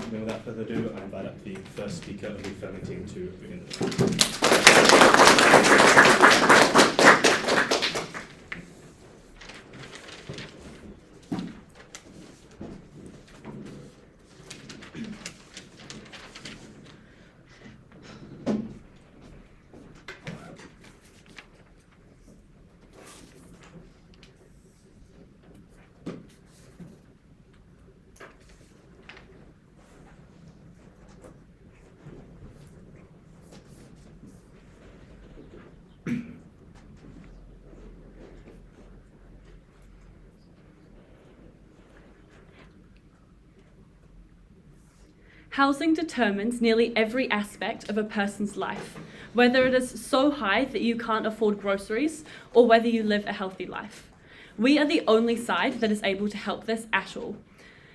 And without further ado, I invite up the first speaker of the affirming team to begin. Housing determines nearly every aspect of a person's life, whether it is so high that you can't afford groceries or whether you live a healthy life. We are the only side that is able to help this at all.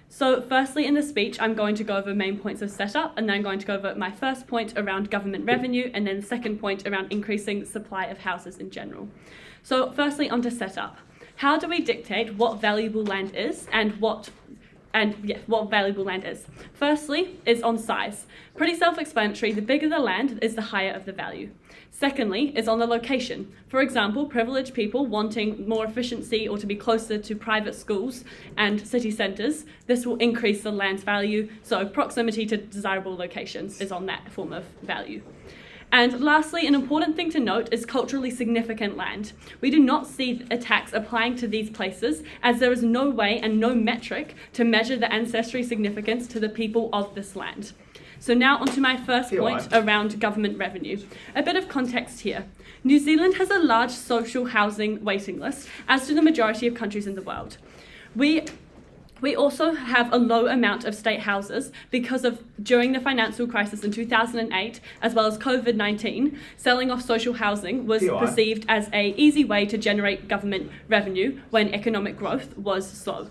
So firstly, in the speech, I'm going to go over main points of setup, and then I'm going to go over my first point around government revenue, and then the second point around increasing supply of houses in general. So firstly, onto setup. How do we dictate what valuable land is and what valuable land is? Firstly, is on size. Pretty self-explanatory, the bigger the land is the higher of the value. Secondly, is on the location. For example, privileged people wanting more efficiency or to be closer to private schools and city centres, this will increase the land's value, so proximity to desirable locations is on that form of value. And lastly, an important thing to note is culturally significant land. We do not see a tax applying to these places, as there is no way and no metric to measure the ancestry significance to the people of this land. So now onto my first point around government revenue. A bit of context here. New Zealand has a large social housing waiting list, as do the majority of countries in the world. We also have a low amount of state houses because of, during the financial crisis in 2008, as well as COVID-19, selling off social housing was perceived as an easy way to generate government revenue when economic growth was slow.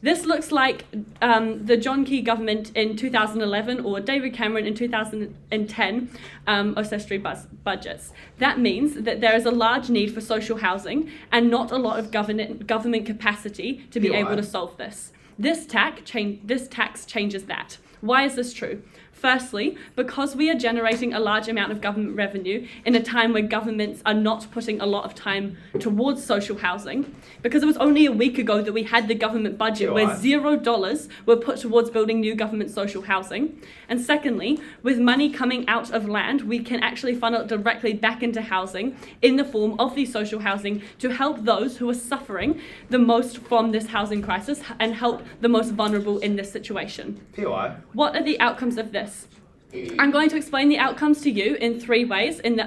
This looks like the John Key government in 2011 or David Cameron in 2010 accessory budgets. That means that there is a large need for social housing and not a lot of government capacity to be able to solve this. This tax changes that. Why is this true? Firstly, because we are generating a large amount of government revenue in a time where governments are not putting a lot of time towards social housing, because it was only a week ago that we had the government budget where $0 were put towards building new government social housing. And secondly, with money coming out of land, we can actually funnel it directly back into housing in the form of the social housing to help those who are suffering the most from this housing crisis and help the most vulnerable in this situation. What are the outcomes of this? I'm going to explain the outcomes to you in three ways, in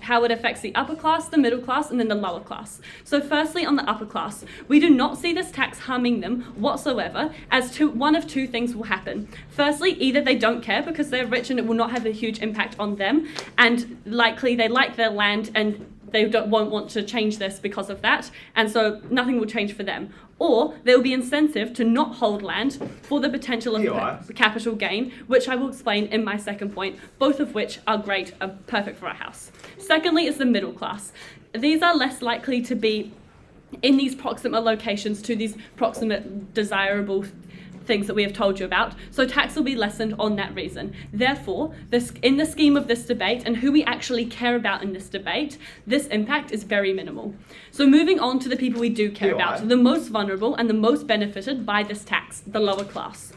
how it affects the upper class, the middle class, and then the lower class. So firstly, on the upper class, we do not see this tax harming them whatsoever, as one of two things will happen. Firstly, either they don't care because they're rich and it will not have a huge impact on them, and likely they like their land and they won't want to change this because of that, and so nothing will change for them. Or there will be incentive to not hold land for the potential of capital gain, which I will explain in my second point, both of which are great, are perfect for our house. Secondly is the middle class. These are less likely to be in these proximate locations to these proximate desirable things that we have told you about, so tax will be lessened on that reason. Therefore, in the scheme of this debate and who we actually care about in this debate, this impact is very minimal. So moving on to the people we do care about, the most vulnerable and the most benefited by this tax, the lower class.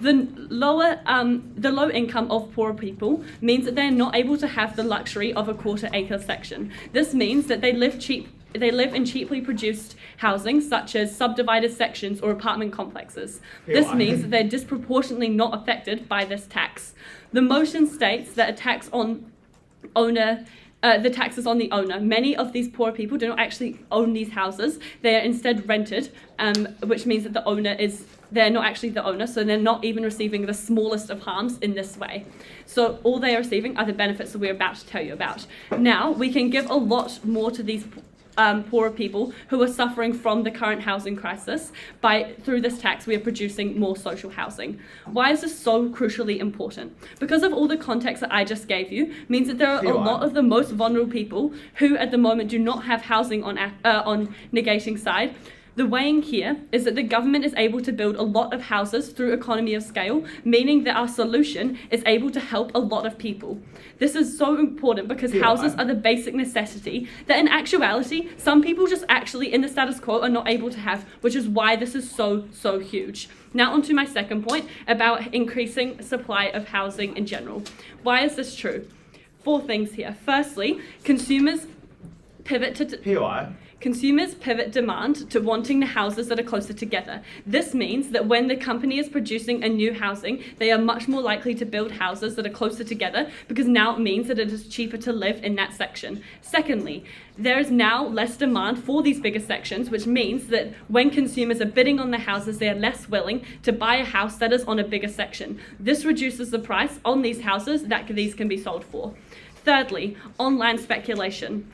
The low income of poor people means that they're not able to have the luxury of a quarter-acre section. This means that they live in cheaply produced housing, such as subdivided sections or apartment complexes. This means that they're disproportionately not affected by this tax. The motion states that a tax on owner the tax is on the owner. Many of these poor people do not actually own these houses. They are instead rented, which means that they're not actually the owner, so they're not even receiving the smallest of harms in this way. So all they are receiving are the benefits that we're about to tell you about. Now, we can give a lot more to these poorer people who are suffering from the current housing crisis. Through this tax, we are producing more social housing. Why is this so crucially important? Because of all the context that I just gave you, means that there are a lot of the most vulnerable people who at the moment do not have housing on Negating side, The weighing here is that the government is able to build a lot of houses through economy of scale, meaning that our solution is able to help a lot of people. This is so important because houses are the basic necessity that in actuality, some people just actually in the status quo are not able to have, which is why this is so huge. Now on to my second point about increasing supply of housing in general. Why is this true? 4 things here. Firstly, consumers pivot demand to wanting the houses that are closer together. This means that when the company is producing a new housing, they are much more likely to build houses that are closer together because now it means that it is cheaper to live in that section. Secondly, there is now less demand for these bigger sections, which means that when consumers are bidding on their houses, they are less willing to buy a house that is on a bigger section. This reduces the price on these houses that these can be sold for. Thirdly, online speculation.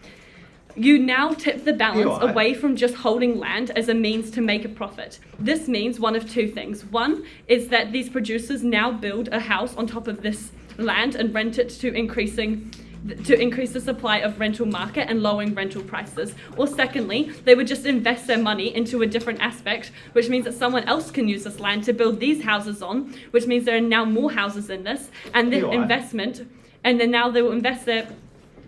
You now tip the balance away from just holding land as a means to make a profit. This means one of 2 things. One is that these producers now build a house on top of this land and rent it to increase the supply of rental market and lowering rental prices. Or secondly, they would just invest their money into a different aspect, which means that someone else can use this land to build these houses on, which means there are now more houses in this, and the investment, and then now they will invest their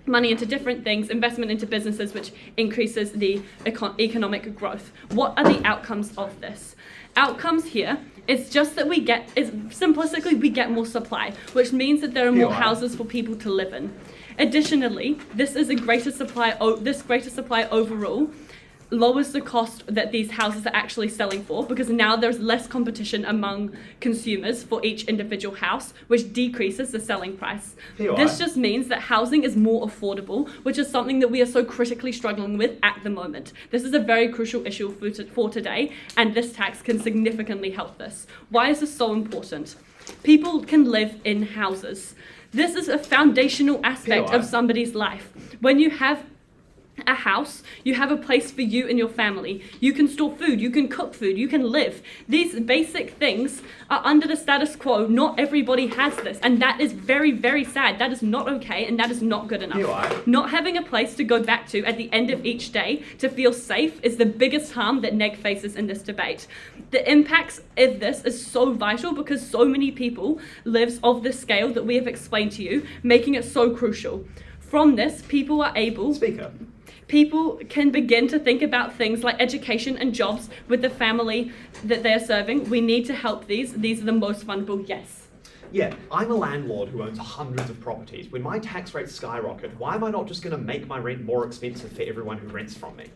money into different things, investment into businesses, which increases the economic growth. What are the outcomes of this? Outcomes here, it's just that we get more supply, which means that there are more houses for people to live in. Additionally, this greater supply overall lowers the cost that these houses are actually selling for because now there's less competition among consumers for each individual house, which decreases the selling price. This just means that housing is more affordable, which is something that we are so critically struggling with at the moment. This is a very crucial issue for today, and this tax can significantly help this. Why is this so important? People can live in houses. This is a foundational aspect of somebody's life. When you have a house, you have a place for you and your family. You can store food, you can cook food, you can live. These basic things are under the status quo. Not everybody has this, and that is very sad. That is not okay, and that is not good enough. Not having a place to go back to at the end of each day to feel safe is the biggest harm that Neg faces in this debate. The impacts of this is so vital because so many people lives of this scale that we have explained to you, making it so crucial. From this, people can begin to think about things like education and jobs with the family that they're serving. We need to help these. These are the most vulnerable, yes. Yeah, I'm a landlord who owns hundreds of properties. When my tax rates skyrocket, why am I not just going to make my rent more expensive for everyone who rents from me?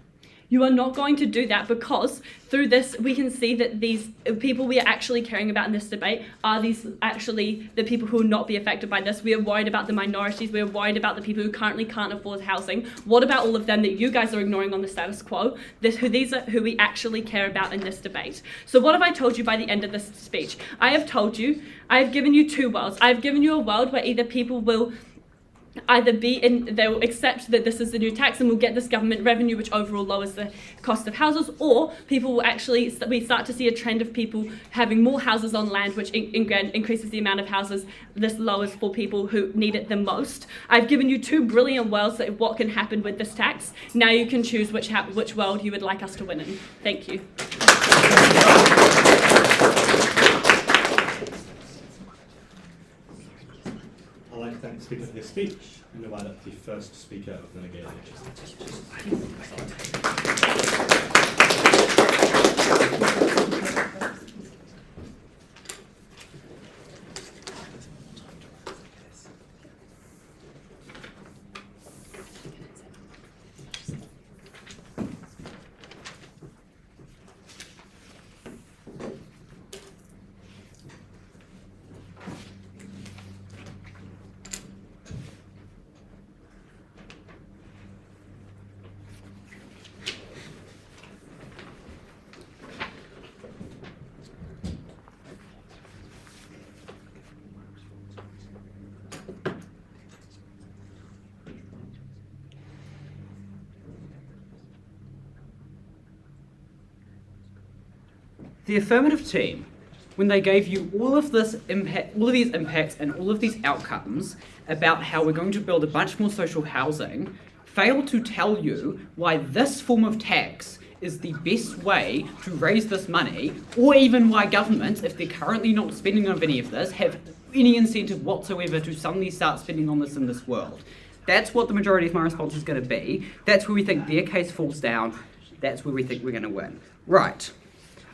You are not going to do that because through this we can see that these people we are actually caring about in this debate are these actually the people who will not be affected by this. We are worried about the minorities. We are worried about the people who currently can't afford housing. What about all of them that you guys are ignoring on the status quo? These are who we actually care about in this debate. So what have I told you by the end of this speech? I have given you 2 worlds. I have given you a world where either people will they will accept that this is the new tax and we'll get this government revenue which overall lowers the cost of houses, or people will we start to see a trend of people having more houses on land, which increases the amount of houses. This lowers for people who need it the most. I've given you 2 brilliant worlds of what can happen with this tax. Now you can choose which world you would like us to win in. Thank you. I'd like to thank the speaker for his speech and invite up the first speaker of the Negating. The Affirmative team, when they gave you all of these impacts and all of these outcomes about how we're going to build a bunch more social housing, failed to tell you why this form of tax is the best way to raise this money, or even why governments, if they're currently not spending on any of this, have any incentive whatsoever to suddenly start spending on this in this world. That's what the majority of my response is going to be. That's where we think their case falls down. That's where we think we're going to win. Right.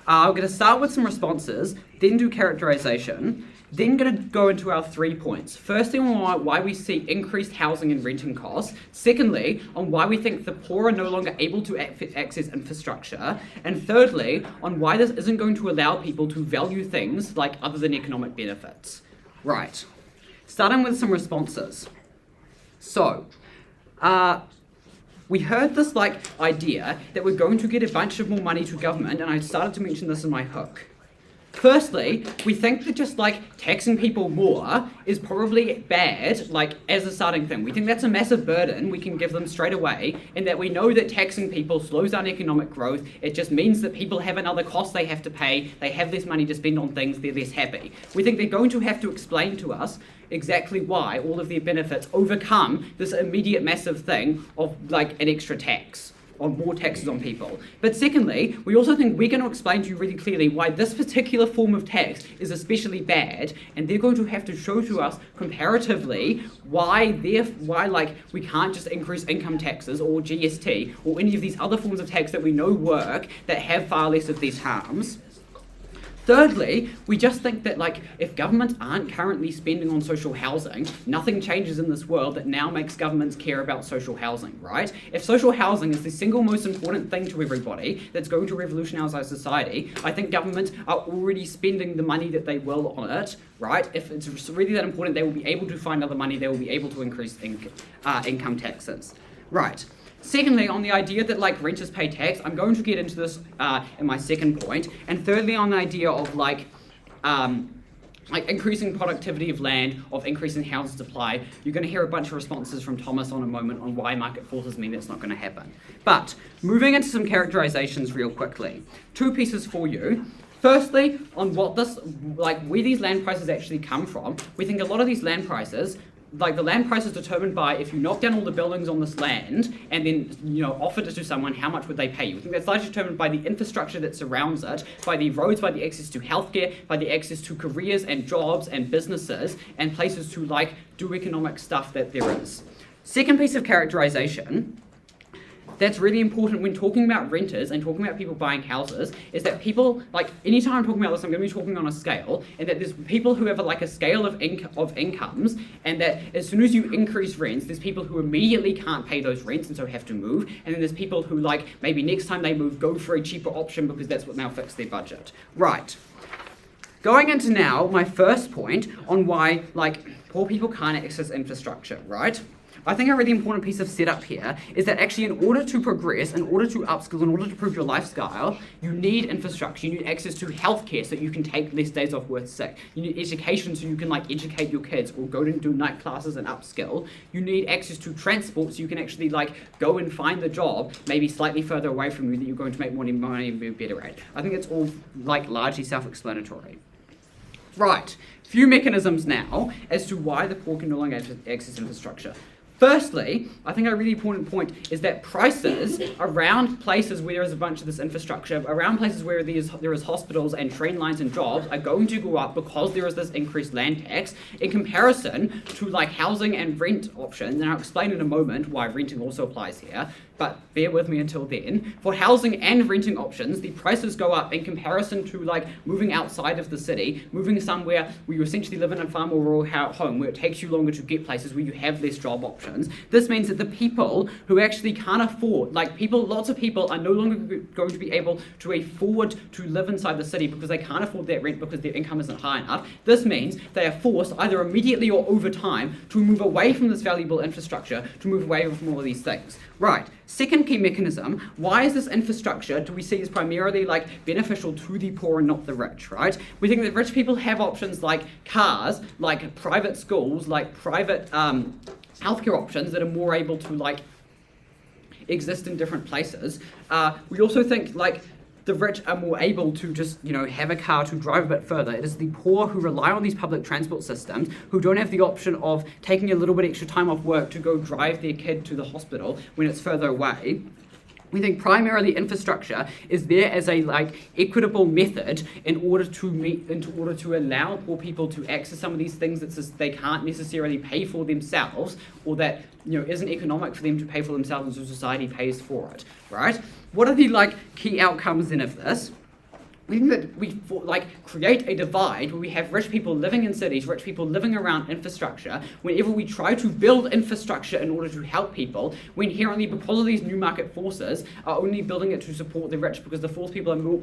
I'm going to start with some responses, then do characterization, then going to go into our 3 points. Firstly, on why we see increased housing and renting costs. Secondly, on why we think the poor are no longer able to access infrastructure. And thirdly, on why this isn't going to allow people to value things like other than economic benefits. Right. Starting with some responses. So, we heard this idea that we're going to get a bunch of more money to government, and I started to mention this in my hook. Firstly, we think that just taxing people more is probably bad, as a starting thing. We think that's a massive burden we can give them straight away, and that we know that taxing people slows down economic growth. It just means that people have another cost they have to pay, they have less money to spend on things, they're less happy. We think they're going to have to explain to us exactly why all of their benefits overcome this immediate massive thing of an extra tax, or more taxes on people. But secondly, we also think we're going to explain to you really clearly why this particular form of tax is especially bad, and they're going to have to show to us comparatively why we can't just increase income taxes or GST or any of these other forms of tax that we know work that have far less of these harms. Thirdly, we just think that if governments aren't currently spending on social housing, nothing changes in this world that now makes governments care about social housing, right? If social housing is the single most important thing to everybody that's going to revolutionise our society, I think governments are already spending the money that they will on it, right? If it's really that important, they will be able to find other money, they will be able to increase income taxes. Right. Secondly, on the idea that renters pay tax, I'm going to get into this in my second point. And thirdly, on the idea of increasing productivity of land, of increasing housing supply, you're going to hear a bunch of responses from Thomas on a moment on why market forces mean that's not going to happen. But moving into some characterizations real quickly. 2 pieces for you. Firstly, on what where these land prices actually come from. We think a lot of these land prices, the land price is determined by if you knock down all the buildings on this land and then offered it to someone, how much would they pay you? I think that's largely determined by the infrastructure that surrounds it, by the roads, by the access to healthcare, by the access to careers and jobs and businesses and places to do economic stuff that there is. Second piece of characterization that's really important when talking about renters and talking about people buying houses is that people, anytime I'm talking about this, I'm going to be talking on a scale, and that there's people who have a scale of incomes, and that as soon as you increase rents, there's people who immediately can't pay those rents and so have to move, and then there's people who maybe next time they move go for a cheaper option because that's what now fits their budget. Right. Going into now my first point on why poor people can't access infrastructure, right? I think a really important piece of setup here is that actually in order to progress, in order to upskill, in order to improve your lifestyle, you need infrastructure. You need access to healthcare so you can take less days off work sick. You need education so you can educate your kids or go to do night classes and upskill. You need access to transport so you can actually go and find the job maybe slightly further away from you that you're going to make more money and be better at. I think it's all largely self-explanatory. Right, few mechanisms now as to why the poor can no longer access infrastructure. Firstly, I think a really important point is that prices around places where there is a bunch of this infrastructure, around places where there is hospitals and train lines and jobs, are going to go up because there is this increased land tax in comparison to housing and rent options. And I'll explain in a moment why renting also applies here, but bear with me until then. For housing and renting options, the prices go up in comparison to moving outside of the city, moving somewhere where you essentially live in a far more rural home, where it takes you longer to get places, where you have less job options. This means that the people who actually can't afford, lots of people are no longer going to be able to afford to live inside the city because they can't afford that rent because their income isn't high enough. This means they are forced, either immediately or over time, to move away from this valuable infrastructure, to move away from all of these things. Right. Second key mechanism, why is this infrastructure, do we see as primarily beneficial to the poor and not the rich, right? We think that rich people have options like cars, private schools, private healthcare options that are more able to exist in different places. We also think the rich are more able to just, have a car to drive a bit further. It is the poor who rely on these public transport systems, who don't have the option of taking a little bit extra time off work to go drive their kid to the hospital when it's further away. We think primarily infrastructure is there as a equitable method in order to allow poor people to access some of these things that they can't necessarily pay for themselves, or that isn't economic for them to pay for themselves, and so society pays for it, right? What are the key outcomes then of this? We think that we create a divide where we have rich people living in cities, rich people living around infrastructure. Whenever we try to build infrastructure in order to help people, we inherently, because of these new market forces, are only building it to support the rich, because the forced people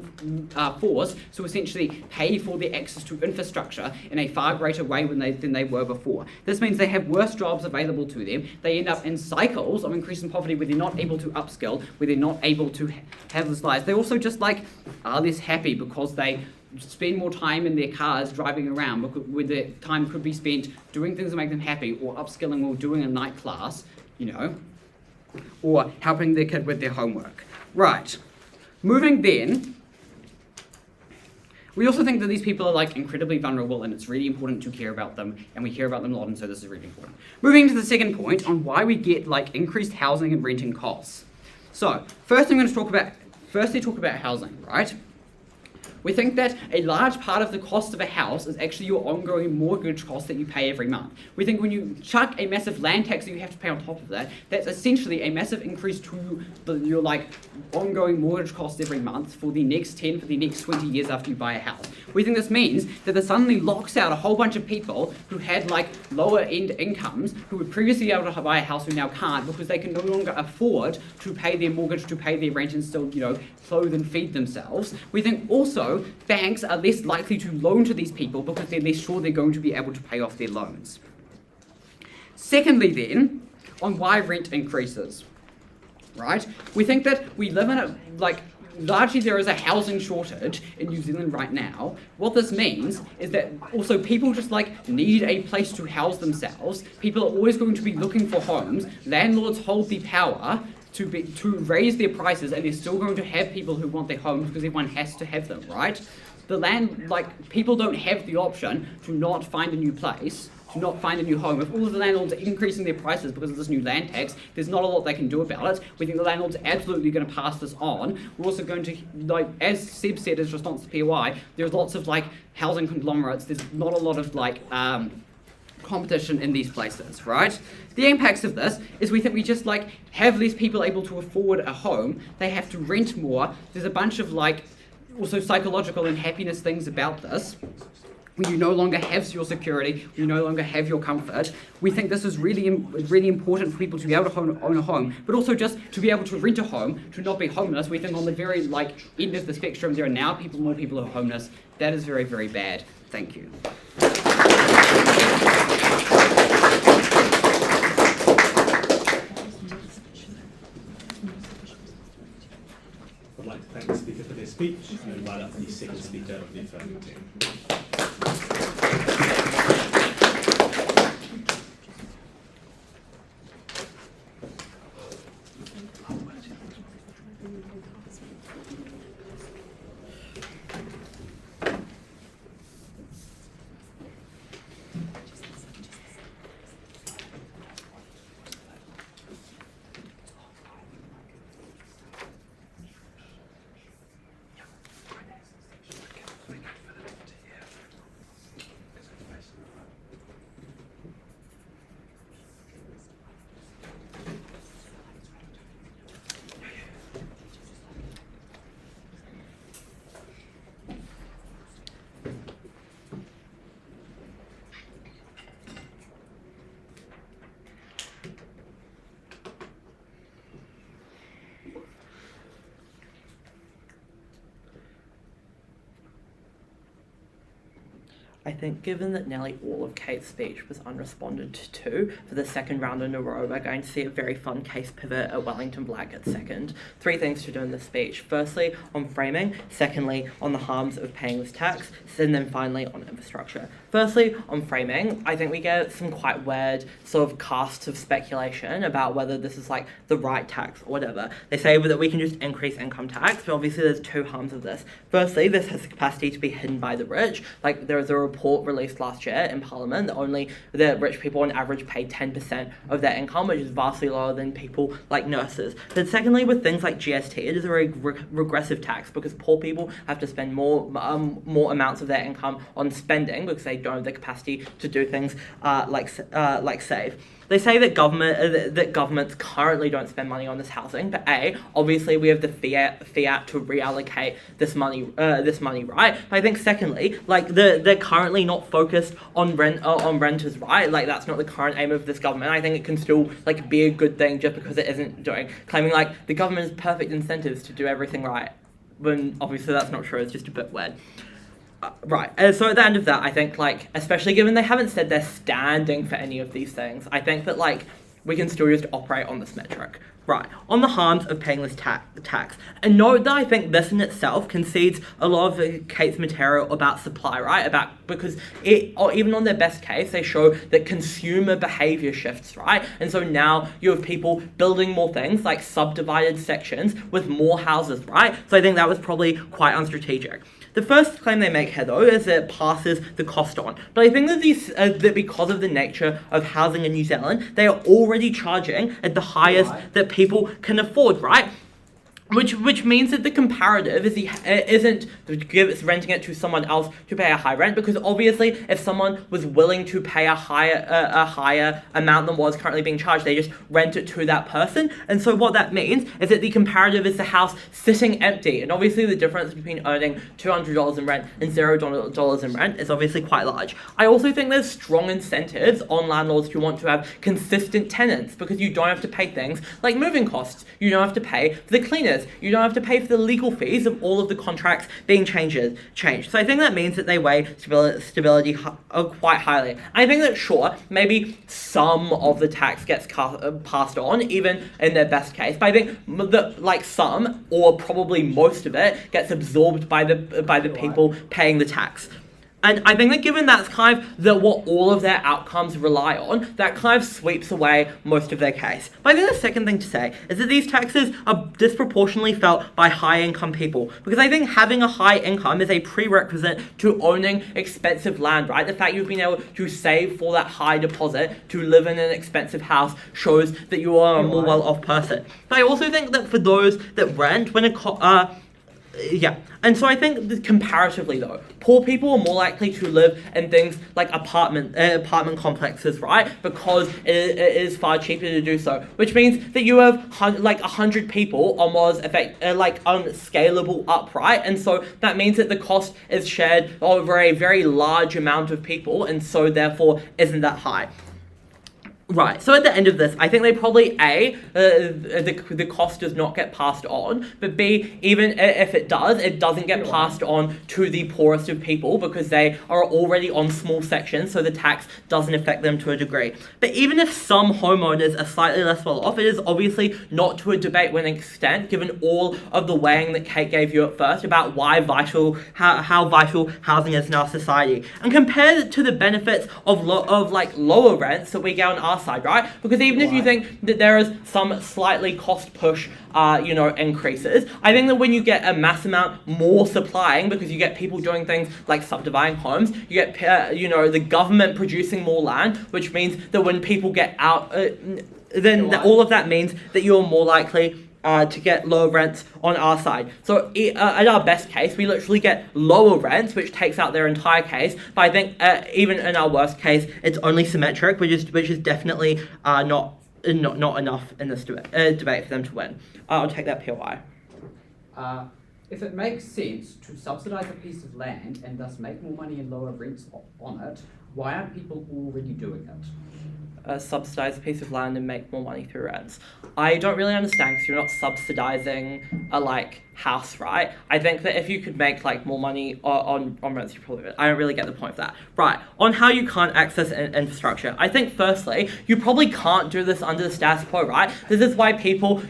are forced to essentially pay for their access to infrastructure in a far greater way than they were before. This means they have worse jobs available to them. They end up in cycles of increasing poverty where they're not able to upskill, where they're not able to have this lives. They also just are less happy because they spend more time in their cars driving around, where their time could be spent doing things that make them happy, or upskilling, or doing a night class, or helping their kid with their homework. Right. Moving then, we also think that these people are incredibly vulnerable, and it's really important to care about them, and we care about them a lot, and so this is really important. Moving to the second point on why we get increased housing and renting costs. So, first I'm going to talk about housing, right? We think that a large part of the cost of a house is actually your ongoing mortgage cost that you pay every month. We think when you chuck a massive land tax that you have to pay on top of that, that's essentially a massive increase to your ongoing mortgage cost every month for the next 10, for the next 20 years after you buy a house. We think this means that this suddenly locks out a whole bunch of people who had lower end incomes, who would previously be able to buy a house, who now can't, because they can no longer afford to pay their mortgage, to pay their rent, and still clothe and feed themselves. We think also banks are less likely to loan to these people because they're less sure they're going to be able to pay off their loans. Secondly then, on why rent increases, right? We think that we live in a, largely there is a housing shortage in New Zealand right now. What this means is that also people just need a place to house themselves. People are always going to be looking for homes. Landlords hold the power to raise their prices, and they're still going to have people who want their homes because everyone has to have them, right? People don't have the option to not find a new place, to not find a new home. If all of the landlords are increasing their prices because of this new land tax, there's not a lot they can do about it. We think the landlords are absolutely going to pass this on. We're also going to, as Seb said as response to POI, there's lots of housing conglomerates. There's not a lot of competition in these places, right? The impacts of this is we think we just have less people able to afford a home. They have to rent more. There's a bunch of also psychological and happiness things about this. When you no longer have your security, when you no longer have your comfort, we think this is really important for people to be able to own a home, but also just to be able to rent a home, to not be homeless. We think on the very end of the spectrum, there are now more people who are homeless. That is very, very bad. Thank you. I'd like to thank the speaker for their speech and invite up the second speaker of the Affirmative. I think given that nearly all of Kate's speech was unresponded to for the second round in a row, we're going to see a very fun case pivot at Wellington Black at second. 3 things to do in this speech. Firstly, on framing. Secondly, on the harms of paying this tax. And then finally, on infrastructure. Firstly, on framing, I think we get some quite weird sort of casts of speculation about whether this is like the right tax or whatever. They say that we can just increase income tax, but obviously there's two harms of this. Firstly, this has the capacity to be hidden by the rich. Like, there was a report released last year in Parliament that only the rich people on average pay 10% of their income, which is vastly lower than people like nurses. But secondly, with things like GST, it is a very regressive tax because poor people have to spend more amounts of their income on spending because they don't have the capacity to do things like save. They say that governments currently don't spend money on this housing, but obviously we have the fiat to reallocate this money, right? But I think secondly, like they're currently not focused on renters, right? Like that's not the current aim of this government. I think it can still like be a good thing just because it isn't claiming like the government has perfect incentives to do everything right, when obviously that's not true. It's just a bit weird. Right, so at the end of that, I think, like, especially given they haven't said they're standing for any of these things, I think that, like, we can still just operate on this metric. Right, on the harms of paying this tax. And note that I think this in itself concedes a lot of Kate's material about supply, right? Because or even on their best case, they show that consumer behaviour shifts, right? And so now you have people building more things, like subdivided sections with more houses, right? So I think that was probably quite unstrategic. The first claim they make here, though, is that it passes the cost on. But I think that that because of the nature of housing in New Zealand, they are already charging at the highest that people can afford, right? Which means that the comparative isn't renting it to someone else to pay a high rent, because obviously if someone was willing to pay a higher amount than was currently being charged, they just rent it to that person. And so what that means is that the comparative is the house sitting empty, and obviously the difference between earning $200 in rent and $0 in rent is obviously quite large. I also think there's strong incentives on landlords who want to have consistent tenants, because you don't have to pay things like moving costs, you don't have to pay for the cleaners, you don't have to pay for the legal fees of all of the contracts being changed. So I think that means that they weigh stability quite highly. I think that sure, maybe some of the tax gets passed on, even in their best case, but I think that like some, or probably most of it, gets absorbed by the people paying the tax. And I think that given that's kind of what all of their outcomes rely on, that kind of sweeps away most of their case. But I think the second thing to say is that these taxes are disproportionately felt by high-income people, because I think having a high income is a prerequisite to owning expensive land, right? The fact you've been able to save for that high deposit to live in an expensive house shows that you are a more well-off person. But I also think that for those that rent, and so I think that comparatively though, poor people are more likely to live in things like apartment complexes, right? Because it is far cheaper to do so, which means that you have like 100 people on what is unscalable up, right? And so that means that the cost is shared over a very large amount of people, and so therefore isn't that high. Right, so at the end of this, I think they probably, the cost does not get passed on, but B, even if it does, it doesn't get passed on to the poorest of people because they are already on small sections, so the tax doesn't affect them to a degree. But even if some homeowners are slightly less well off, it is obviously not to a debate-winning extent, given all of the weighing that Kate gave you at first about how vital housing is in our society. And compared it to the benefits of lower rents that we get on our side, right? Because even if you think that there is some slightly cost push, increases, I think that when you get a mass amount more supplying, because you get people doing things like subdividing homes, you get, the government producing more land, which means that when people get out, all of that means that you're more likely to get lower rents on our side. So at our best case, we literally get lower rents, which takes out their entire case. But I think even in our worst case, it's only symmetric, which is definitely not enough in this debate for them to win. I'll take that POI. If it makes sense to subsidise a piece of land and thus make more money and lower rents on it, why aren't people already doing it? Subsidise a piece of land and make more money through rents. I don't really understand, because you're not subsidising house, right? I think that if you could make like more money on rents, you probably would. I don't really get the point of that. Right, on how you can't access infrastructure. I think firstly, you probably can't do this under the status quo, right? This is why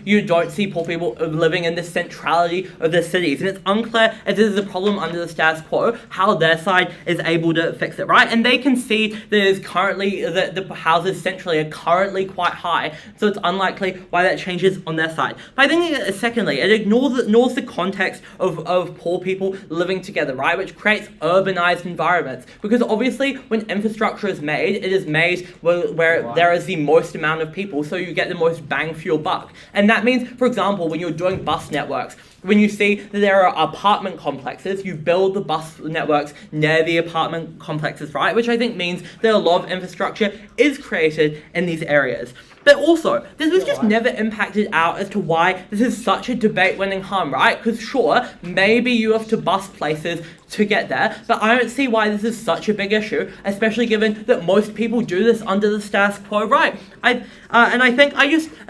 you don't see poor people living in the centrality of the cities. And it's unclear if this is a problem under the status quo, how their side is able to fix it, right? And they can see that the houses centrally are currently quite high, so it's unlikely why that changes on their side. But I think secondly, it ignores the context of poor people living together, right? Which creates urbanized environments. Because obviously when infrastructure is made, it is made where there is the most amount of people, so you get the most bang for your buck. And that means, for example, when you're doing bus networks, when you see that there are apartment complexes, you build the bus networks near the apartment complexes, right? Which I think means that a lot of infrastructure is created in these areas. But also, this was just never impacted out as to why this is such a debate-winning harm, right? Because sure, maybe you have to bus places to get there, but I don't see why this is such a big issue, especially given that most people do this under the status quo, right? And I think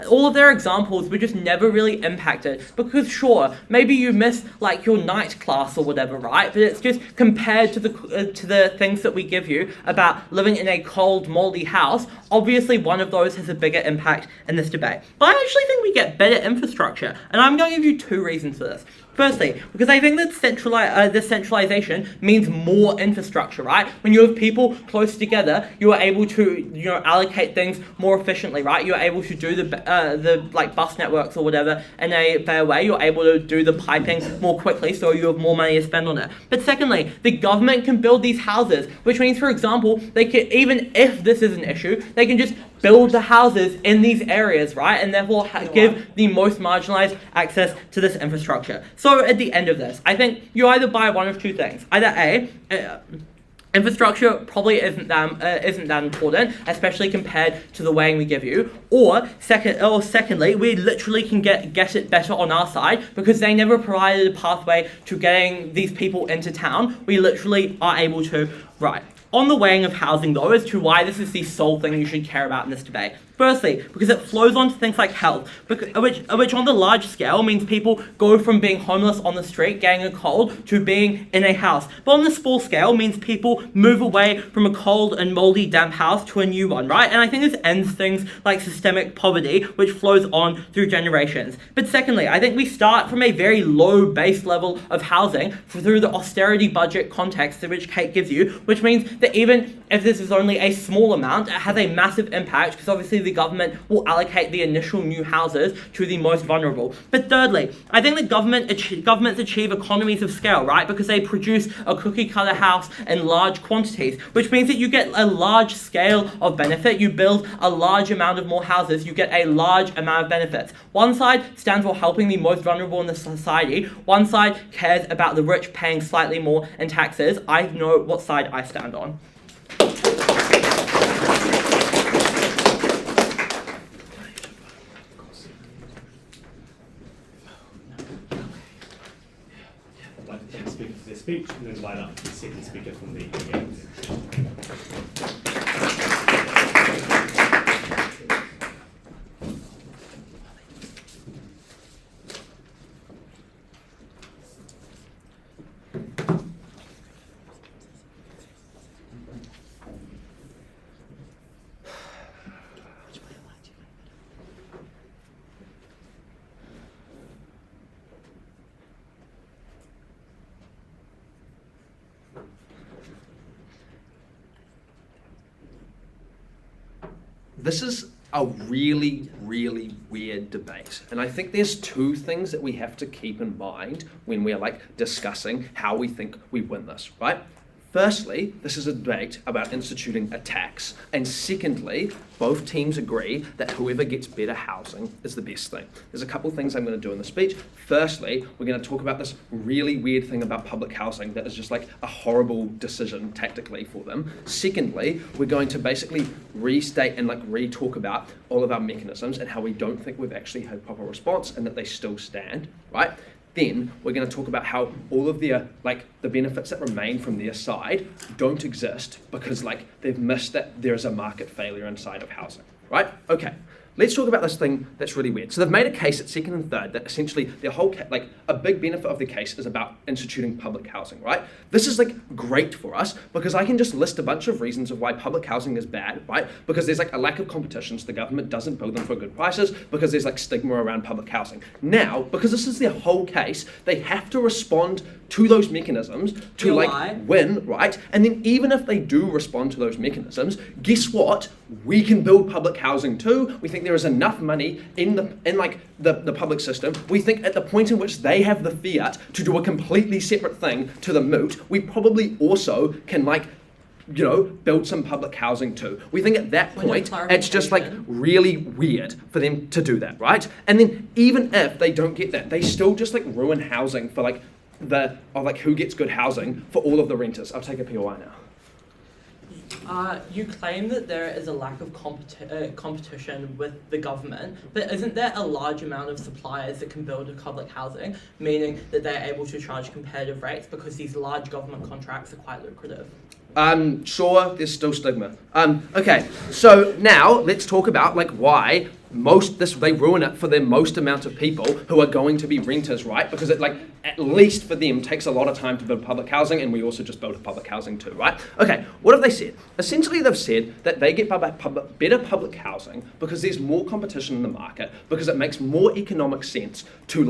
all of their examples were just never really impacted, because sure, maybe you miss like your night class or whatever, right? But it's just compared to the things that we give you about living in a cold, moldy house, obviously one of those has a bigger impact in this debate. But I actually think we get better infrastructure, and I'm going to give you two reasons for this. Firstly, because I think that this centralization means more infrastructure, right? When you have people close together, you are able to, allocate things more efficiently, right? You're able to do the like bus networks or whatever in a fair way. You're able to do the piping more quickly, so you have more money to spend on it. But secondly, the government can build these houses, which means, for example, they can, even if this is an issue, they can just build the houses in these areas, right? And therefore give the most marginalized access to this infrastructure. So at the end of this, I think you either buy one of two things. Either A, infrastructure probably isn't that important, especially compared to the weighing we give you. Or secondly, we literally can get it better on our side, because they never provided a pathway to getting these people into town. We literally are able to, right. On the weighing of housing, though, as to why this is the sole thing you should care about in this debate. Firstly, because it flows on to things like health, which on the large scale means people go from being homeless on the street, getting a cold, to being in a house. But on the small scale means people move away from a cold and moldy, damp house to a new one, right? And I think this ends things like systemic poverty, which flows on through generations. But secondly, I think we start from a very low base level of housing through the austerity budget context in which Kate gives you, which means that even if this is only a small amount, it has a massive impact, because obviously the government will allocate the initial new houses to the most vulnerable. But thirdly, I think that governments achieve economies of scale, right? Because they produce a cookie cutter house in large quantities, which means that you get a large scale of benefit. You build a large amount of more houses, you get a large amount of benefits. One side stands for helping the most vulnerable in the society. One side cares about the rich paying slightly more in taxes. I know what side I stand on. I'd like to thank the speaker for their speech, and then invite up the second speaker from the audience. This is a really, really weird debate. And I think there's two things that we have to keep in mind when we're discussing how we think we win this, right? Firstly, this is a debate about instituting a tax. And secondly, both teams agree that whoever gets better housing is the best thing. There's a couple things I'm going to do in the speech. Firstly, we're going to talk about this really weird thing about public housing that is just a horrible decision tactically for them. Secondly, we're going to basically restate and re-talk about all of our mechanisms and how we don't think we've actually had proper response and that they still stand, right? Then we're going to talk about how all of their the benefits that remain from their side don't exist because they've missed that there's a market failure inside of housing, right? Okay, let's talk about this thing that's really weird. So they've made a case at second and third that essentially their whole a big benefit of the case is about instituting public housing, right? This is like great for us because I can just list a bunch of reasons of why public housing is bad, right? Because there's like a lack of competition, so the government doesn't build them for good prices because there's like stigma around public housing. Now, because this is their whole case, they have to respond to those mechanisms to win, right? And then even if they do respond to those mechanisms, guess what? We can build public housing too. We think there is enough money in the public system. We think at the point in which they have the fiat to do a completely separate thing to the moot, we probably also can build some public housing too. We think at that point, it's just like really weird for them to do that, right? And then even if they don't get that, they still just like ruin housing for who gets good housing for all of the renters. I'll take a POI now. You claim that there is a lack of competition with the government, but isn't there a large amount of suppliers that can build public housing, meaning that they're able to charge competitive rates because these large government contracts are quite lucrative? Sure, there's still stigma. Okay, so now let's talk about why they ruin it for the most amount of people who are going to be renters, right? Because it at least for them takes a lot of time to build public housing, and we also just build a public housing too, right? Okay, what have they said? Essentially, they've said that they get better public housing because there's more competition in the market, because it makes more economic sense to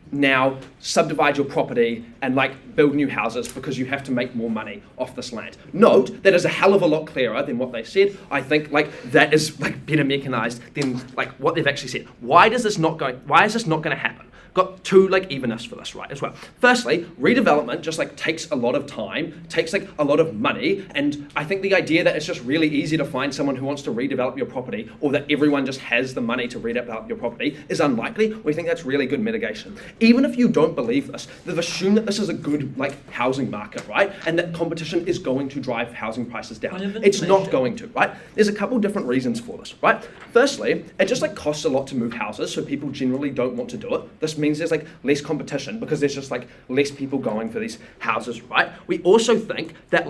now subdivide your property and build new houses because you have to make more money off this land. Note that is a hell of a lot clearer than what they said. I think that is better mechanized than what they've actually said. Why is this not going to happen? Got two evenness for this, right, as well. Firstly, redevelopment just takes a lot of time, takes a lot of money, and I think the idea that it's just really easy to find someone who wants to redevelop your property, or that everyone just has the money to redevelop your property, is unlikely. We think that's really good mitigation. Even if you don't believe this, they've assumed that this is a good housing market, right, and that competition is going to drive housing prices down. It's not going to, right? There's a couple different reasons for this, right? Firstly, it just costs a lot to move houses, so people generally don't want to do it. This means there's less competition because there's just less people going for these houses, right? We also think that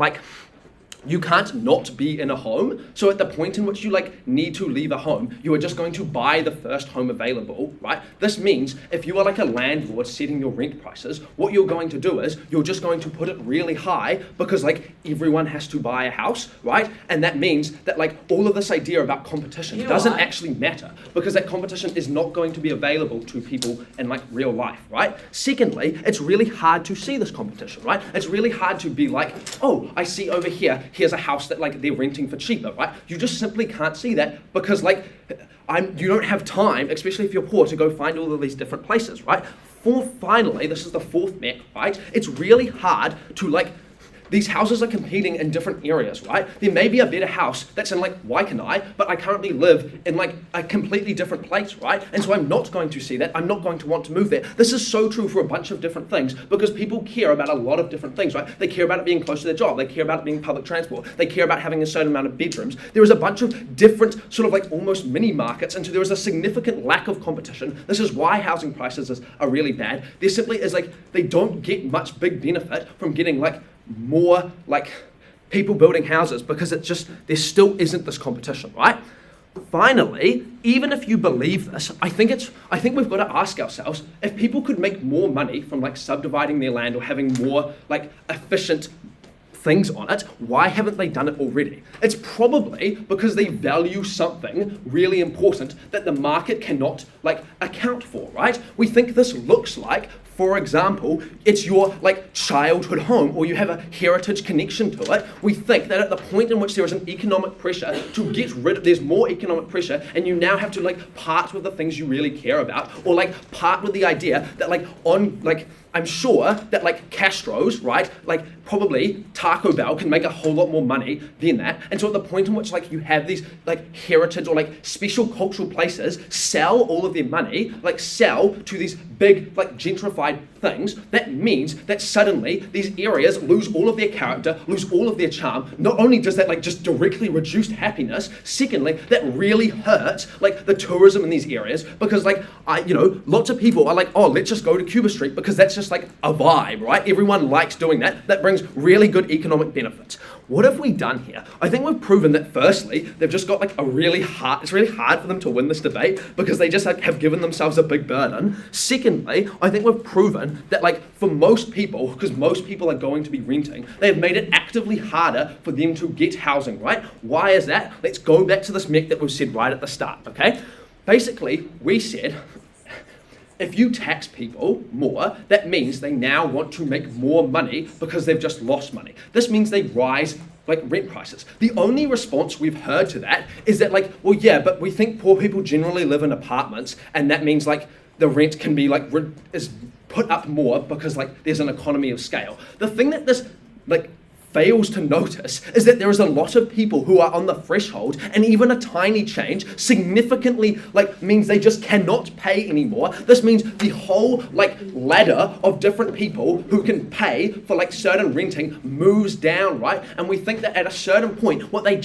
you can't not be in a home. So at the point in which you need to leave a home, you are just going to buy the first home available, right? This means if you are a landlord setting your rent prices, what you're going to do is you're just going to put it really high because everyone has to buy a house, right? And that means that all of this idea about competition doesn't actually matter because that competition is not going to be available to people in real life, right? Secondly, it's really hard to see this competition, right? It's really hard to be oh, I see over here, here's a house that they're renting for cheaper, right? You just simply can't see that because you don't have time, especially if you're poor, to go find all of these different places, right? Finally, this is the fourth mech, right? It's really hard to these houses are competing in different areas, right? There may be a better house that's in Waikanae, but I currently live in a completely different place, right? And so I'm not going to see that. I'm not going to want to move there. This is so true for a bunch of different things because people care about a lot of different things, right? They care about it being close to their job. They care about it being public transport. They care about having a certain amount of bedrooms. There is a bunch of different sort of almost mini markets, and so there is a significant lack of competition. This is why housing prices are really bad. There simply is they don't get much big benefit from getting more people building houses because there still isn't this competition, right? Finally, even if you believe this, I think we've got to ask ourselves if people could make more money from subdividing their land or having more efficient things on it, why haven't they done it already? It's probably because they value something really important that the market cannot account for, right? We think this looks for example, it's your childhood home or you have a heritage connection to it. We think that at the point in which there is an economic pressure to get rid of, there's more economic pressure and you now have to part with the things you really care about or part with the idea that I'm sure that Castro's, right, probably Taco Bell can make a whole lot more money than that. And so at the point in which you have these heritage or special cultural places sell all of their money, sell to these big gentrified things, that means that suddenly these areas lose all of their character, lose all of their charm. Not only does that just directly reduce happiness, secondly, that really hurts the tourism in these areas because lots of people are oh, let's just go to Cuba Street because that's just just like a vibe, right? Everyone likes doing that. That brings really good economic benefits. What have we done here? I think we've proven that firstly, they've just got like it's really hard for them to win this debate because they just like have given themselves a big burden. Secondly, I think we've proven that like for most people, because most people are going to be renting, they have made it actively harder for them to get housing, right? Why is that? Let's go back to this mech that was said right at the start, okay? Basically, we said, if you tax people more, that means they now want to make more money because they've just lost money. This means they rise like rent prices. The only response we've heard to that is that like, well, yeah, but we think poor people generally live in apartments, and that means like the rent can be like is put up more because like there's an economy of scale. The thing that this like fails to notice is that there is a lot of people who are on the threshold, and even a tiny change significantly like means they just cannot pay anymore. This means the whole like ladder of different people who can pay for like certain renting moves down, right? And we think that at a certain point, what they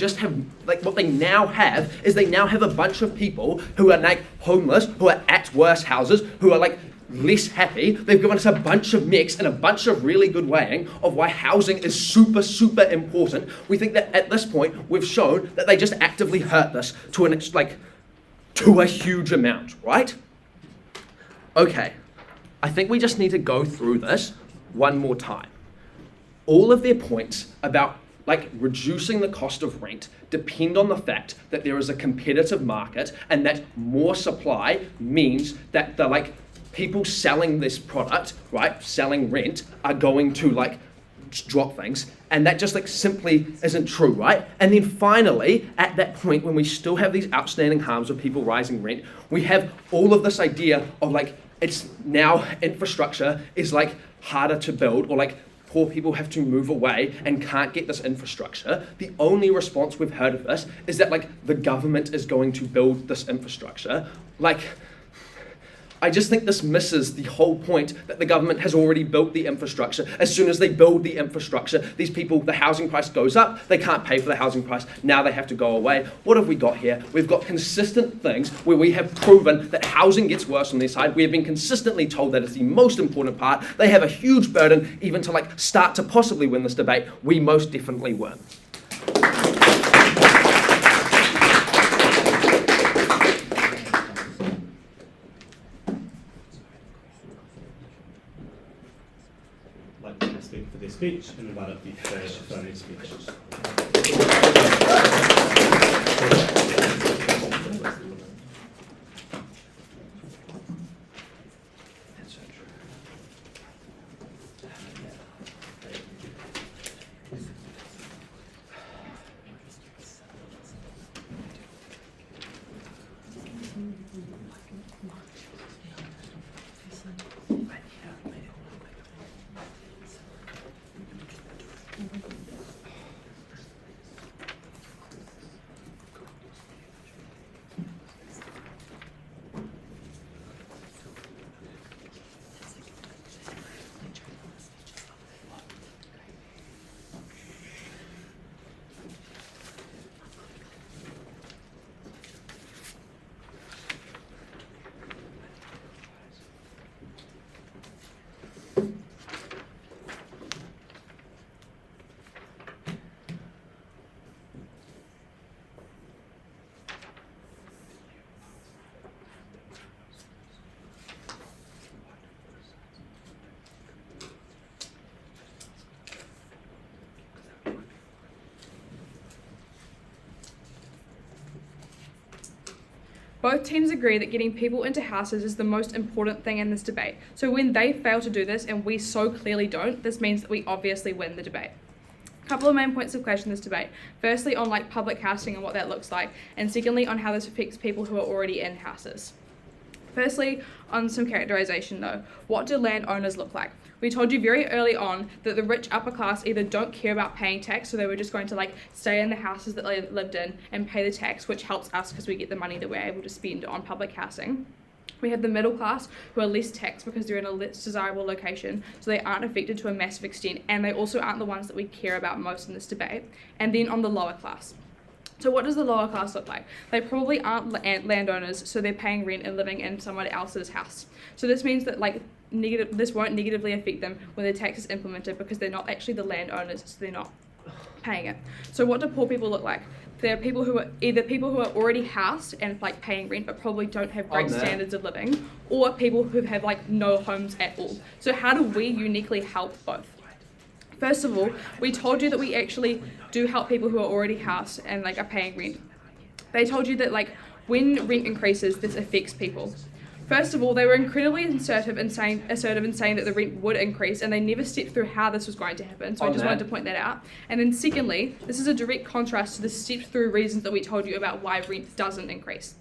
now have is they now have a bunch of people who are like homeless, who are at worse houses, who are like less happy. They've given us a bunch of mechs and a bunch of really good weighing of why housing is super, super important. We think that at this point, we've shown that they just actively hurt this to a huge amount, right? Okay, I think we just need to go through this one more time. All of their points about like reducing the cost of rent depend on the fact that there is a competitive market and that more supply means that the like people selling this product, right, selling rent, are going to like drop things, and that just like simply isn't true, right? And then finally, at that point, when we still have these outstanding harms of people rising rent, we have all of this idea of like, it's now infrastructure is like harder to build, or like poor people have to move away and can't get this infrastructure. The only response we've heard of this is that like the government is going to build this infrastructure. Like, I just think this misses the whole point that the government has already built the infrastructure. As soon as they build the infrastructure, these people, the housing price goes up, they can't pay for the housing price, now they have to go away. What have we got here? We've got consistent things where we have proven that housing gets worse on their side. We have been consistently told that it's the most important part. They have a huge burden even to like start to possibly win this debate. We most definitely weren't. For this speech and invite up the third affirmative speech. Both teams agree that getting people into houses is the most important thing in this debate. So when they fail to do this and we so clearly don't, this means that we obviously win the debate. A couple of main points of question in this debate. Firstly, on like public housing and what that looks like, and secondly, on how this affects people who are already in houses. Firstly, on some characterization though, what do landowners look like? We told you very early on that the rich upper class either don't care about paying tax, so they were just going to like stay in the houses that they lived in and pay the tax, which helps us because we get the money that we're able to spend on public housing. We have the middle class who are less taxed because they're in a less desirable location, so they aren't affected to a massive extent, and they also aren't the ones that we care about most in this debate. And then on the lower class. So what does the lower class look like? They probably aren't landowners, so they're paying rent and living in someone else's house. So this means that like this won't negatively affect them when the tax is implemented because they're not actually the landowners, so they're not paying it. So what do poor people look like? They're people who are either people who are already housed and like paying rent but probably don't have great standards of living, or people who have like no homes at all. So how do we uniquely help both? First of all, we told you that we actually do help people who are already housed and like are paying rent. They told you that like when rent increases, this affects people. First of all, they were incredibly assertive in saying that the rent would increase, and they never stepped through how this was going to happen. So I just wanted to point that out. And then secondly, this is a direct contrast to the stepped through reasons that we told you about why rent doesn't increase.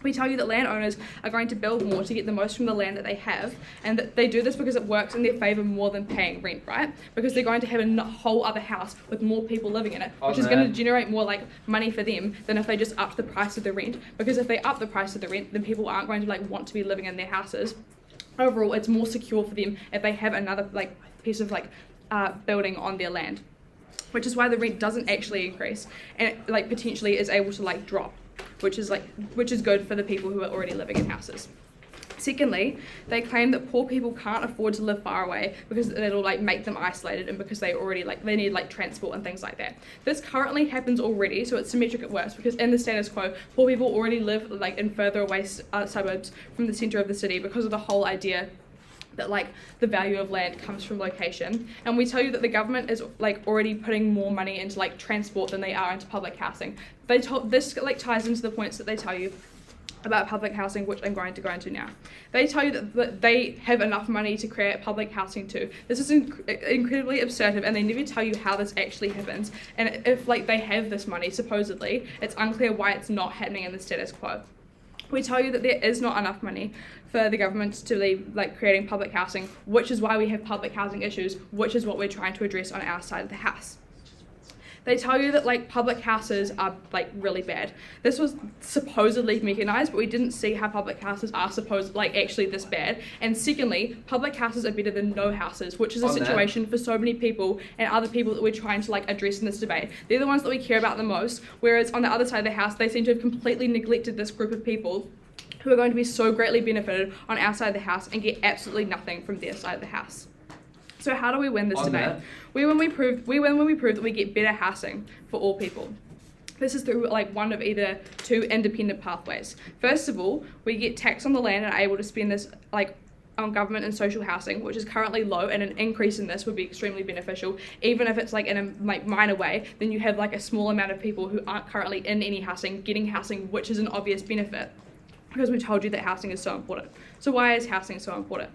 We tell you that landowners are going to build more to get the most from the land that they have, and that they do this because it works in their favour more than paying rent, right? Because they're going to have a whole other house with more people living in it, which is going to generate more like money for them than if they just upped the price of the rent. Because if they up the price of the rent, then people aren't going to like want to be living in their houses. Overall, it's more secure for them if they have another like piece of like building on their land, which is why the rent doesn't actually increase and it, like potentially is able to like drop, which is good for the people who are already living in houses. Secondly, they claim that poor people can't afford to live far away because it'll like make them isolated, and because they need like transport and things like that. This currently happens already, so it's symmetric at worst, because in the status quo, poor people already live like in further away suburbs from the centre of the city because of the whole idea that like the value of land comes from location. And we tell you that the government is like already putting more money into like transport than they are into public housing. This like ties into the points that they tell you about public housing, which I'm going to go into now. They tell you that they have enough money to create public housing too. This is incredibly absurd, and they never tell you how this actually happens. And if like they have this money, supposedly, it's unclear why it's not happening in the status quo. We tell you that there is not enough money for the government to leave like creating public housing, which is why we have public housing issues, which is what we're trying to address on our side of the house. They tell you that like public houses are like really bad. This was supposedly mechanised, but we didn't see how public houses are actually this bad. And secondly, public houses are better than no houses, which is a situation for so many people and other people that we're trying to like address in this debate. They're the ones that we care about the most, whereas on the other side of the house, they seem to have completely neglected this group of people who are going to be so greatly benefited on our side of the house and get absolutely nothing from their side of the house. So how do we win this debate? We win when we prove that we get better housing for all people. This is through like one of either two independent pathways. First of all, we get tax on the land and are able to spend this like on government and social housing, which is currently low, and an increase in this would be extremely beneficial. Even if it's like in a like minor way, then you have like a small amount of people who aren't currently in any housing getting housing, which is an obvious benefit, because we told you that housing is so important. So why is housing so important?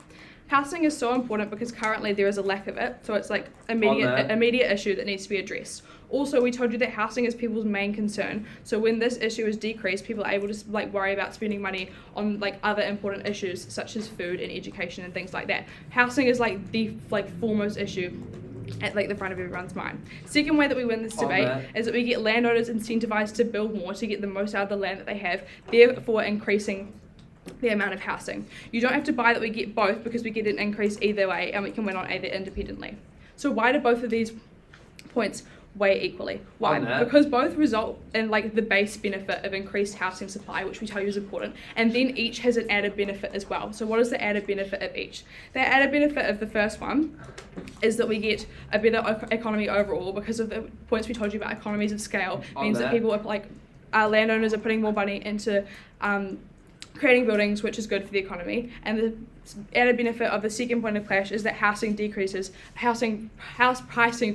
Housing is so important because currently there is a lack of it, so it's like immediate issue that needs to be addressed. Also, we told you that housing is people's main concern, so when this issue is decreased, people are able to like worry about spending money on like other important issues such as food and education and things like that. Housing is like the foremost issue at like the front of everyone's mind. Second way that we win this debate is that we get landowners incentivized to build more to get the most out of the land that they have, therefore increasing the amount of housing. You don't have to buy that we get both, because we get an increase either way and we can win on either independently. So why do both of these points weigh equally? Why? Because both result in like the base benefit of increased housing supply, which we tell you is important, and then each has an added benefit as well. So what is the added benefit of each? The added benefit of the first one is that we get a better economy overall, because of the points we told you about economies of scale. Means that people are like, our landowners are putting more money into creating buildings, which is good for the economy. And the added benefit of the second point of clash is that house pricing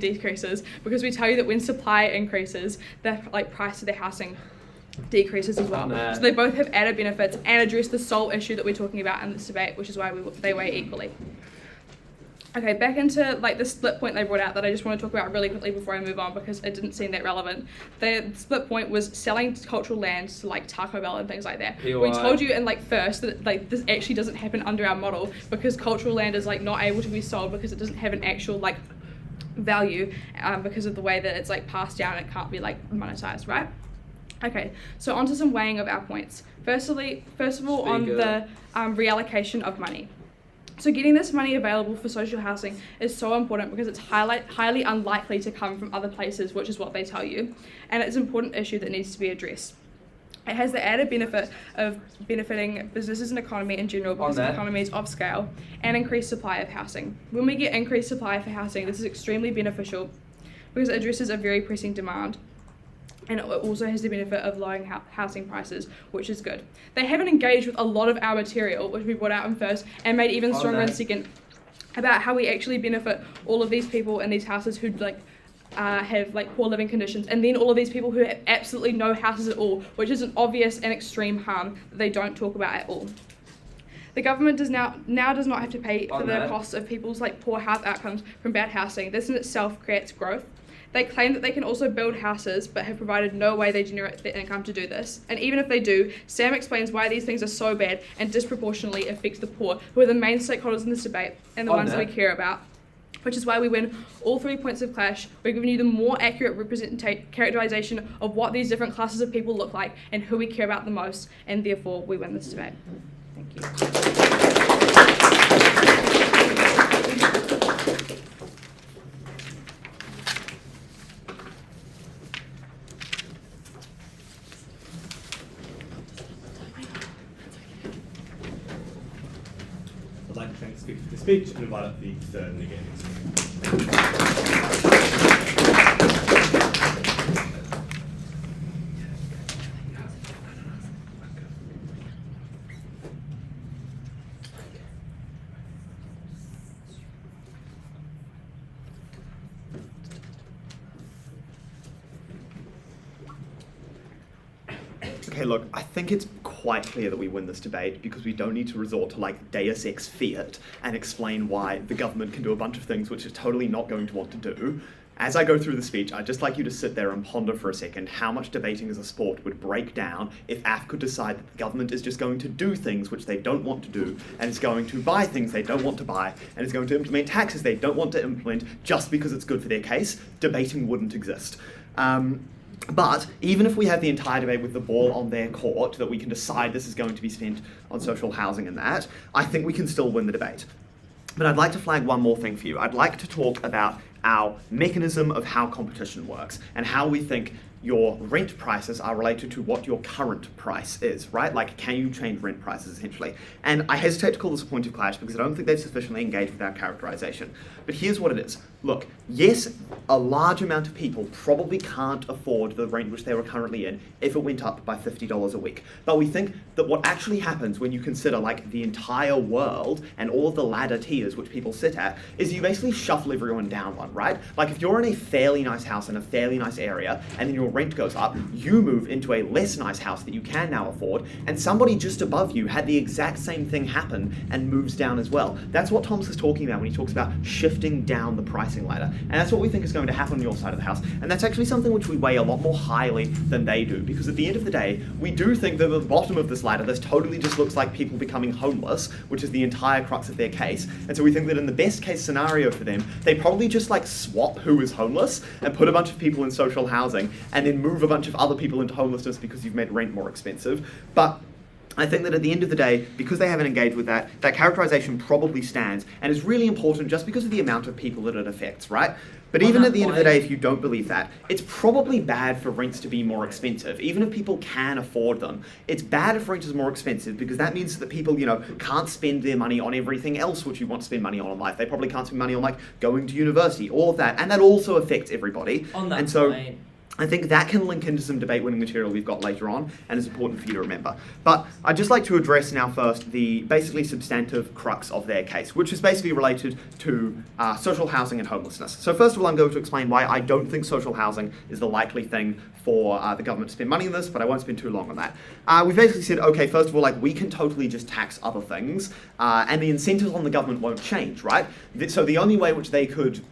decreases, because we tell you that when supply increases, the like price of the housing decreases as well. So they both have added benefits and address the sole issue that we're talking about in this debate, which is why they weigh equally. Okay, back into like the split point they brought out that I just want to talk about really quickly before I move on, because it didn't seem that relevant. The split point was selling cultural lands to like Taco Bell and things like that. We told you in like first that like this actually doesn't happen under our model, because cultural land is like not able to be sold because it doesn't have an actual like value, because of the way that it's like passed down. It can't be like monetized, right? Okay, so onto some weighing of our points. First of all, on the reallocation of money. So getting this money available for social housing is so important because it's highly unlikely to come from other places, which is what they tell you, and it's an important issue that needs to be addressed. It has the added benefit of benefiting businesses and economy in general because of economies of scale and increased supply of housing. When we get increased supply for housing, this is extremely beneficial because it addresses a very pressing demand. And it also has the benefit of lowering housing prices, which is good. They haven't engaged with a lot of our material, which we brought out in first, and made even stronger in second, about how we actually benefit all of these people in these houses who have poor living conditions, and then all of these people who have absolutely no houses at all, which is an obvious and extreme harm that they don't talk about at all. The government does now does not have to pay for the costs of people's poor health outcomes from bad housing. This in itself creates growth. They claim that they can also build houses, but have provided no way they generate the income to do this. And even if they do, Sam explains why these things are so bad and disproportionately affect the poor, who are the main stakeholders in this debate and the ones that we care about. Which is why we win all 3 points of clash. We're giving you the more accurate characterization of what these different classes of people look like and who we care about the most, and therefore we win this debate. Thank you. I'd like to thank the speaker for the speech and invite up the third negating speaker. Okay, look, I think it's quite clear that we win this debate because we don't need to resort to Deus Ex Fiat and explain why the government can do a bunch of things which it's totally not going to want to do. As I go through the speech, I'd just like you to sit there and ponder for a second how much debating as a sport would break down if AF could decide that the government is just going to do things which they don't want to do, and is going to buy things they don't want to buy, and is going to implement taxes they don't want to implement just because it's good for their case. Debating wouldn't exist. But even if we have the entire debate with the ball on their court, that we can decide this is going to be spent on social housing and that, I think we can still win the debate. But I'd like to flag one more thing for you. I'd like to talk about our mechanism of how competition works and how we think your rent prices are related to what your current price is, right? Can you change rent prices, essentially? And I hesitate to call this a point of clash because I don't think they've sufficiently engaged with our characterization. But here's what it is. Look, yes, a large amount of people probably can't afford the rent which they were currently in if it went up by $50 a week. But we think that what actually happens when you consider the entire world and all of the ladder tiers which people sit at is you basically shuffle everyone down one, right? If you're in a fairly nice house in a fairly nice area and then your rent goes up, you move into a less nice house that you can now afford, and somebody just above you had the exact same thing happen and moves down as well. That's what Thomas is talking about when he talks about shifting down the pricing ladder. And that's what we think is going to happen on your side of the house. And that's actually something which we weigh a lot more highly than they do, because at the end of the day, we do think that at the bottom of this ladder, this totally just looks like people becoming homeless, which is the entire crux of their case. And so we think that in the best case scenario for them, they probably just swap who is homeless and put a bunch of people in social housing and then move a bunch of other people into homelessness because you've made rent more expensive. But I think that at the end of the day, because they haven't engaged with that characterization probably stands and is really important just because of the amount of people that it affects, right? But even at the end of the day, if you don't believe that, it's probably bad for rents to be more expensive, even if people can afford them. It's bad if rent is more expensive because that means that people, can't spend their money on everything else which you want to spend money on in life. They probably can't spend money on going to university, all of that, and that also affects everybody. On that and so, point, I think that can link into some debate-winning material we've got later on, and is important for you to remember. But I'd just like to address now first the basically substantive crux of their case, which is basically related to social housing and homelessness. So first of all, I'm going to explain why I don't think social housing is the likely thing for the government to spend money on this, but I won't spend too long on that. We've basically said, okay, first of all, we can totally just tax other things, and the incentives on the government won't change, right? So the only way which they could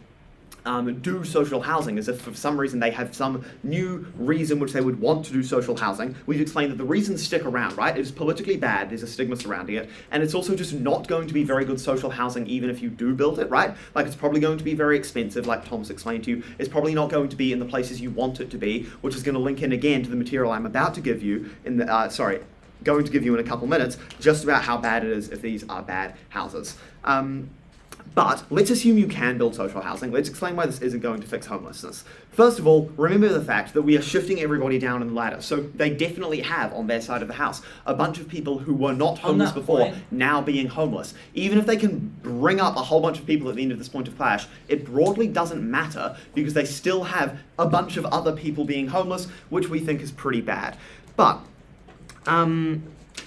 do social housing is if for some reason they have some new reason which they would want to do social housing. We've explained that the reasons stick around, right? It is politically bad, there's a stigma surrounding it, and it's also just not going to be very good social housing even if you do build it, right? It's probably going to be very expensive, like Thomas explained to you. It's probably not going to be in the places you want it to be, which is going to link in again to the material I'm about to give you in the, going to give you in a couple minutes, just about how bad it is if these are bad houses. But let's assume you can build social housing. Let's explain why this isn't going to fix homelessness. First of all, remember the fact that we are shifting everybody down in the ladder. So they definitely have on their side of the house a bunch of people who were not homeless before now being homeless. Even if they can bring up a whole bunch of people at the end of this point of clash, it broadly doesn't matter because they still have a bunch of other people being homeless, which we think is pretty bad. But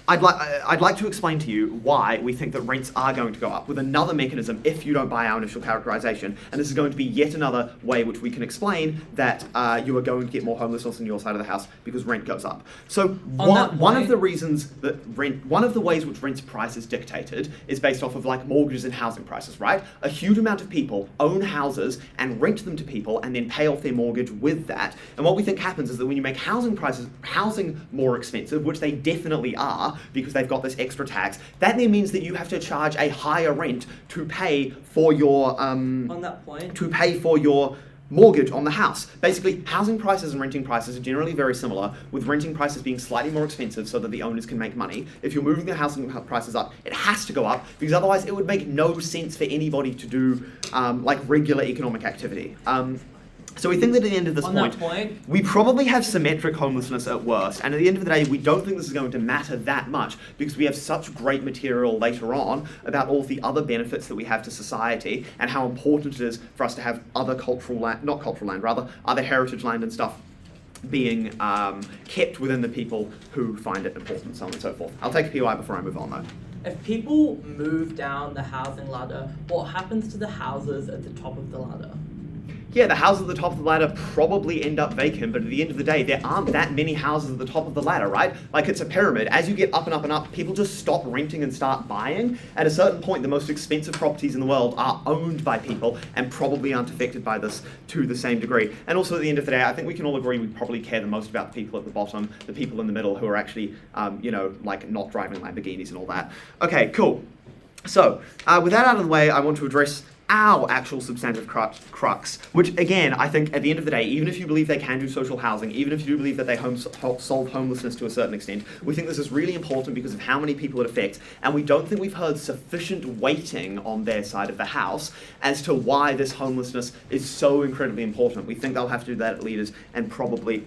I'd like to explain to you why we think that rents are going to go up with another mechanism if you don't buy our initial characterization. And this is going to be yet another way which we can explain that you are going to get more homelessness on your side of the house because rent goes up. So one of the reasons that one of the ways which rent price is dictated is based off of like mortgages and housing prices, right? A huge amount of people own houses and rent them to people and then pay off their mortgage with that. And what we think happens is that when you make housing more expensive, which they definitely are, because they've got this extra tax, that then means that you have to charge a higher rent to pay for your mortgage on the house. Basically, housing prices and renting prices are generally very similar, with renting prices being slightly more expensive so that the owners can make money. If you're moving the housing prices up, it has to go up, because otherwise it would make no sense for anybody to do like regular economic activity. So we think that at the end of this point, we probably have symmetric homelessness at worst, and at the end of the day, we don't think this is going to matter that much because we have such great material later on about all of the other benefits that we have to society and how important it is for us to have other other heritage land and stuff being kept within the people who find it important, so on and so forth. I'll take a POI before I move on though. If people move down the housing ladder, what happens to the houses at the top of the ladder? Yeah, the houses at the top of the ladder probably end up vacant, but at the end of the day, there aren't that many houses at the top of the ladder, right? Like, it's a pyramid. As you get up and up and up, people just stop renting and start buying. At a certain point, the most expensive properties in the world are owned by people and probably aren't affected by this to the same degree. And also, at the end of the day, I think we can all agree we probably care the most about the people at the bottom, the people in the middle who are actually, like not driving Lamborghinis and all that. Okay, cool. So, with that out of the way, I want to address our actual substantive crux, which again, I think at the end of the day, even if you believe they can do social housing, even if you do believe that they solve homelessness to a certain extent, we think this is really important because of how many people it affects, and we don't think we've heard sufficient weighting on their side of the house as to why this homelessness is so incredibly important. We think they'll have to do that at leaders and probably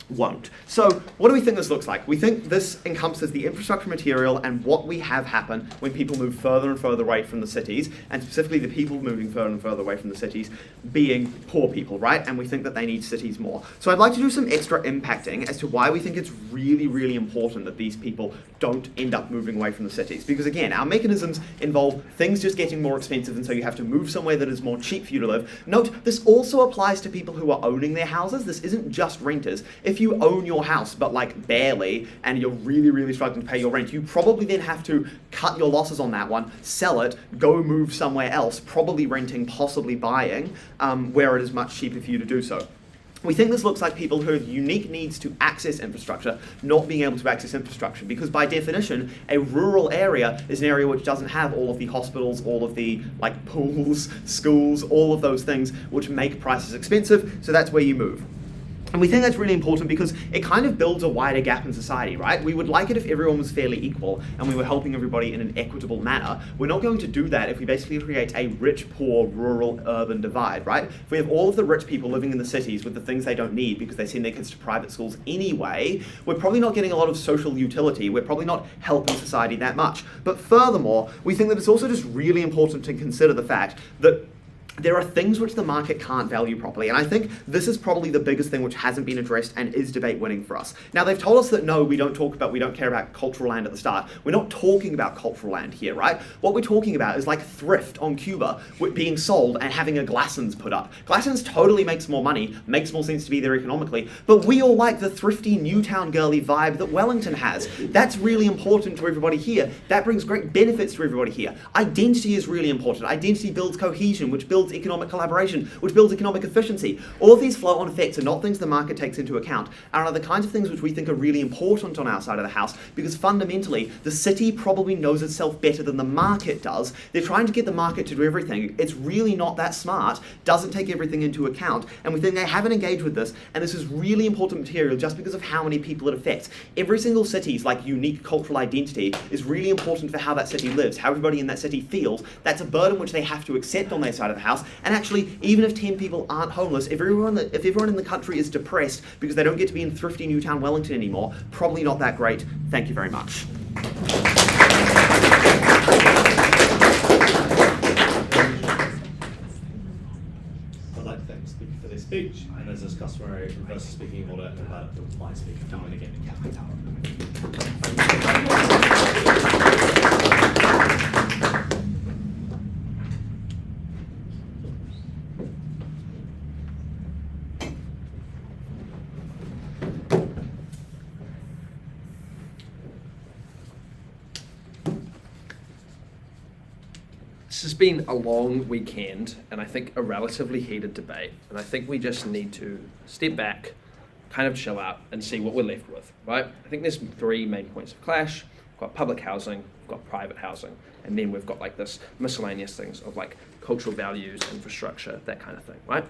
won't. So what do we think this looks like? We think this encompasses the infrastructure material and what we have happen when people move further and further away from the cities, and specifically the people moving further and further away from the cities being poor people, right? And we think that they need cities more. So I'd like to do some extra impacting as to why we think it's really, really important that these people don't end up moving away from the cities. Because again, our mechanisms involve things just getting more expensive, and so you have to move somewhere that is more cheap for you to live. Note, this also applies to people who are owning their houses. This isn't just renters. If you own your house, but like barely, and you're really, really struggling to pay your rent, you probably then have to cut your losses on that one, sell it, go move somewhere else, probably renting, possibly buying, where it is much cheaper for you to do so. We think this looks like people who have unique needs to access infrastructure, not being able to access infrastructure, because by definition, a rural area is an area which doesn't have all of the hospitals, all of the like pools, schools, all of those things which make prices expensive, so that's where you move. And we think that's really important because it kind of builds a wider gap in society, right? We would like it if everyone was fairly equal and we were helping everybody in an equitable manner. We're not going to do that if we basically create a rich, poor, rural, urban divide, right? If we have all of the rich people living in the cities with the things they don't need because they send their kids to private schools anyway, we're probably not getting a lot of social utility. We're probably not helping society that much. But furthermore, we think that it's also just really important to consider the fact that there are things which the market can't value properly, and I think this is probably the biggest thing which hasn't been addressed and is debate winning for us. Now, they've told us that no, we don't care about cultural land at the start. We're not talking about cultural land here, right? What we're talking about is like thrift on Cuba being sold and having a Glassons put up. Glassons totally makes more money, makes more sense to be there economically, but we all like the thrifty Newtown girly vibe that Wellington has. That's really important to everybody here. That brings great benefits to everybody here. Identity is really important. Identity builds cohesion, which builds builds economic collaboration, which builds economic efficiency. All of these flow-on effects are not things the market takes into account, and are the kinds of things which we think are really important on our side of the house, because fundamentally, the city probably knows itself better than the market does. They're trying to get the market to do everything. It's really not that smart, doesn't take everything into account, and we think they haven't engaged with this, and this is really important material just because of how many people it affects. Every single city's unique cultural identity is really important for how that city lives, how everybody in that city feels. That's a burden which they have to accept on their side of the house, and actually, even if 10 people aren't homeless, if everyone in the country is depressed because they don't get to be in thrifty Newtown Wellington anymore, probably not that great. Thank you very much. I'd like to thank the speaker for their speech, and as is customary, reverse the speaking order and invite up to my speaker. I'm going to get the This has been a long weekend, and I think a relatively heated debate, and I think we just need to step back, kind of chill out, and see what we're left with, right? I think there's 3 main points of clash. We've got public housing, we've got private housing, and then we've got this miscellaneous things of cultural values, infrastructure, that kind of thing, right?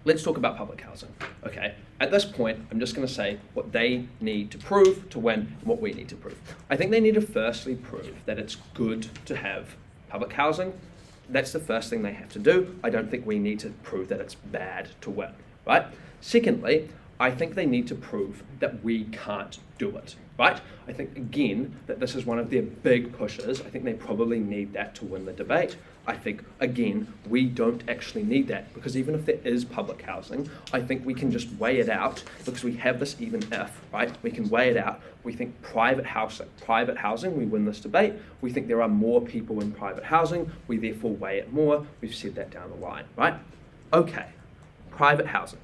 Let's talk about public housing, okay? At this point, I'm just going to say what they need to prove to win and what we need to prove. I think they need to firstly prove that it's good to have public housing. That's the first thing they have to do. I don't think we need to prove that it's bad to win, right? Secondly, I think they need to prove that we can't do it, right? I think, again, that this is one of their big pushes. I think they probably need that to win the debate. I think, again, we don't actually need that, because even if there is public housing, I think we can just weigh it out, because we have this even if, right? We can weigh it out. We think private housing, we win this debate. We think there are more people in private housing. We therefore weigh it more. We've said that down the line, right? Okay, private housing.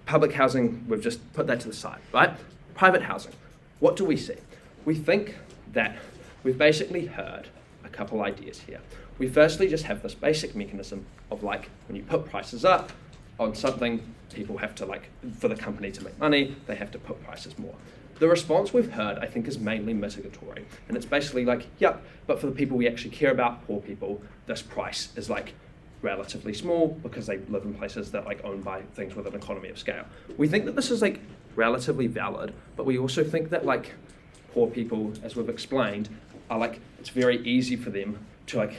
Public housing, we've just put that to the side, right? Private housing, what do we see? We think that we've basically heard a couple ideas here. We firstly just have this basic mechanism of when you put prices up on something, people have to for the company to make money, they have to put prices more. The response we've heard, I think, is mainly mitigatory. And it's basically yep, but for the people we actually care about, poor people, this price is relatively small because they live in places that owned by things with an economy of scale. We think that this is relatively valid, but we also think that poor people, as we've explained, are it's very easy for them to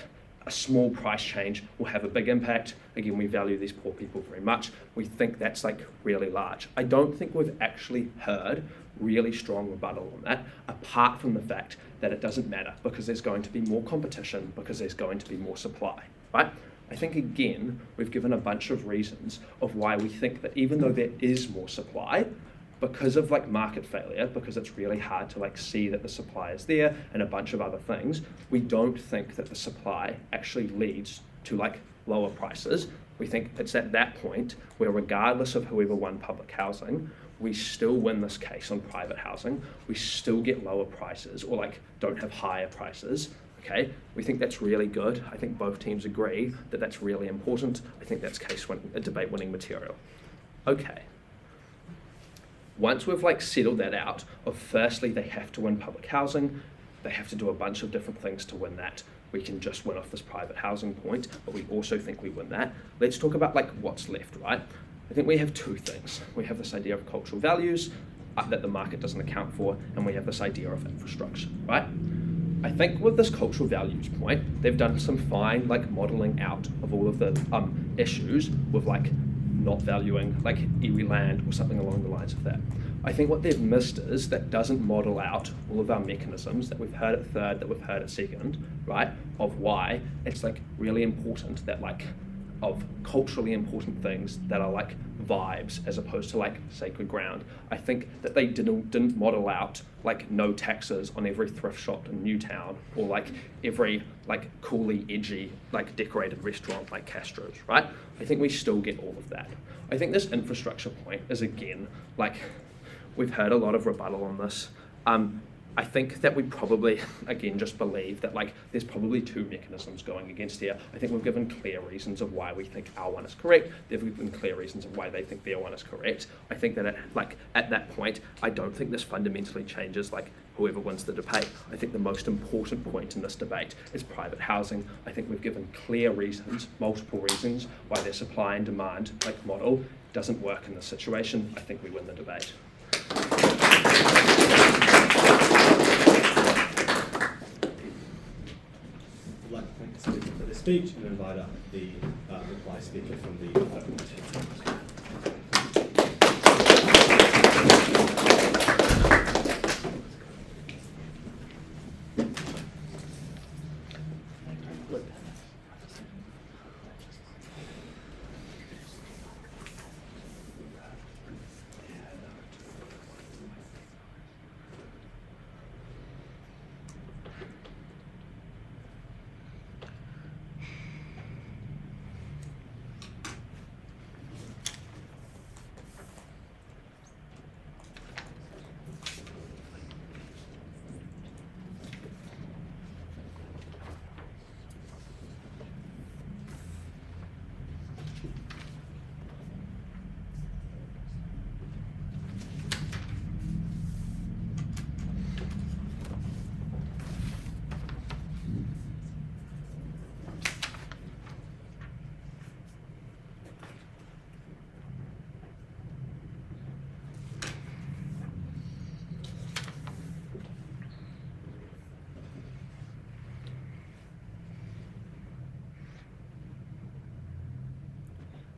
a small price change will have a big impact. Again, we value these poor people very much. We think that's really large. I don't think we've actually heard really strong rebuttal on that, apart from the fact that it doesn't matter because there's going to be more competition, because there's going to be more supply, right? I think, again, we've given a bunch of reasons of why we think that even though there is more supply, because of market failure, because it's really hard to see that the supply is there and a bunch of other things, we don't think that the supply actually leads to lower prices. We think it's at that point where, regardless of whoever won public housing, we still win this case on private housing. We still get lower prices, or don't have higher prices. Okay, we think that's really good. I think both teams agree that that's really important. I think that's debate winning material. Okay. Once we've settled that out of firstly they have to win public housing, they have to do a bunch of different things to win that. We can just win off this private housing point, but we also think we win that. Let's talk about what's left, right? I think we have 2 things. We have this idea of cultural values that the market doesn't account for, and we have this idea of infrastructure, right? I think with this cultural values point, they've done some fine modelling out of all of the issues with not valuing iwi land or something along the lines of that. I think what they've missed is that doesn't model out all of our mechanisms that we've heard at third, that we've heard at second, right, of why it's really important that of culturally important things that are vibes as opposed to sacred ground. I think that they didn't model out no taxes on every thrift shop in Newtown, or every coolly edgy decorated restaurant like Castro's, right? I think we still get all of that. I think this infrastructure point is, again, we've heard a lot of rebuttal on this. I think that we probably, again, just believe that like there's probably two mechanisms going against here. I think we've given clear reasons of why we think our one is correct. They've given clear reasons of why they think their one is correct. I think that at that point, I don't think this fundamentally changes like whoever wins the debate. I think the most important point in this debate is private housing. I think we've given clear reasons, multiple reasons, why their supply and demand like model doesn't work in this situation. I think we win the debate. I'd like to thank the speaker for the speech and invite up the reply speaker from the Affirmative.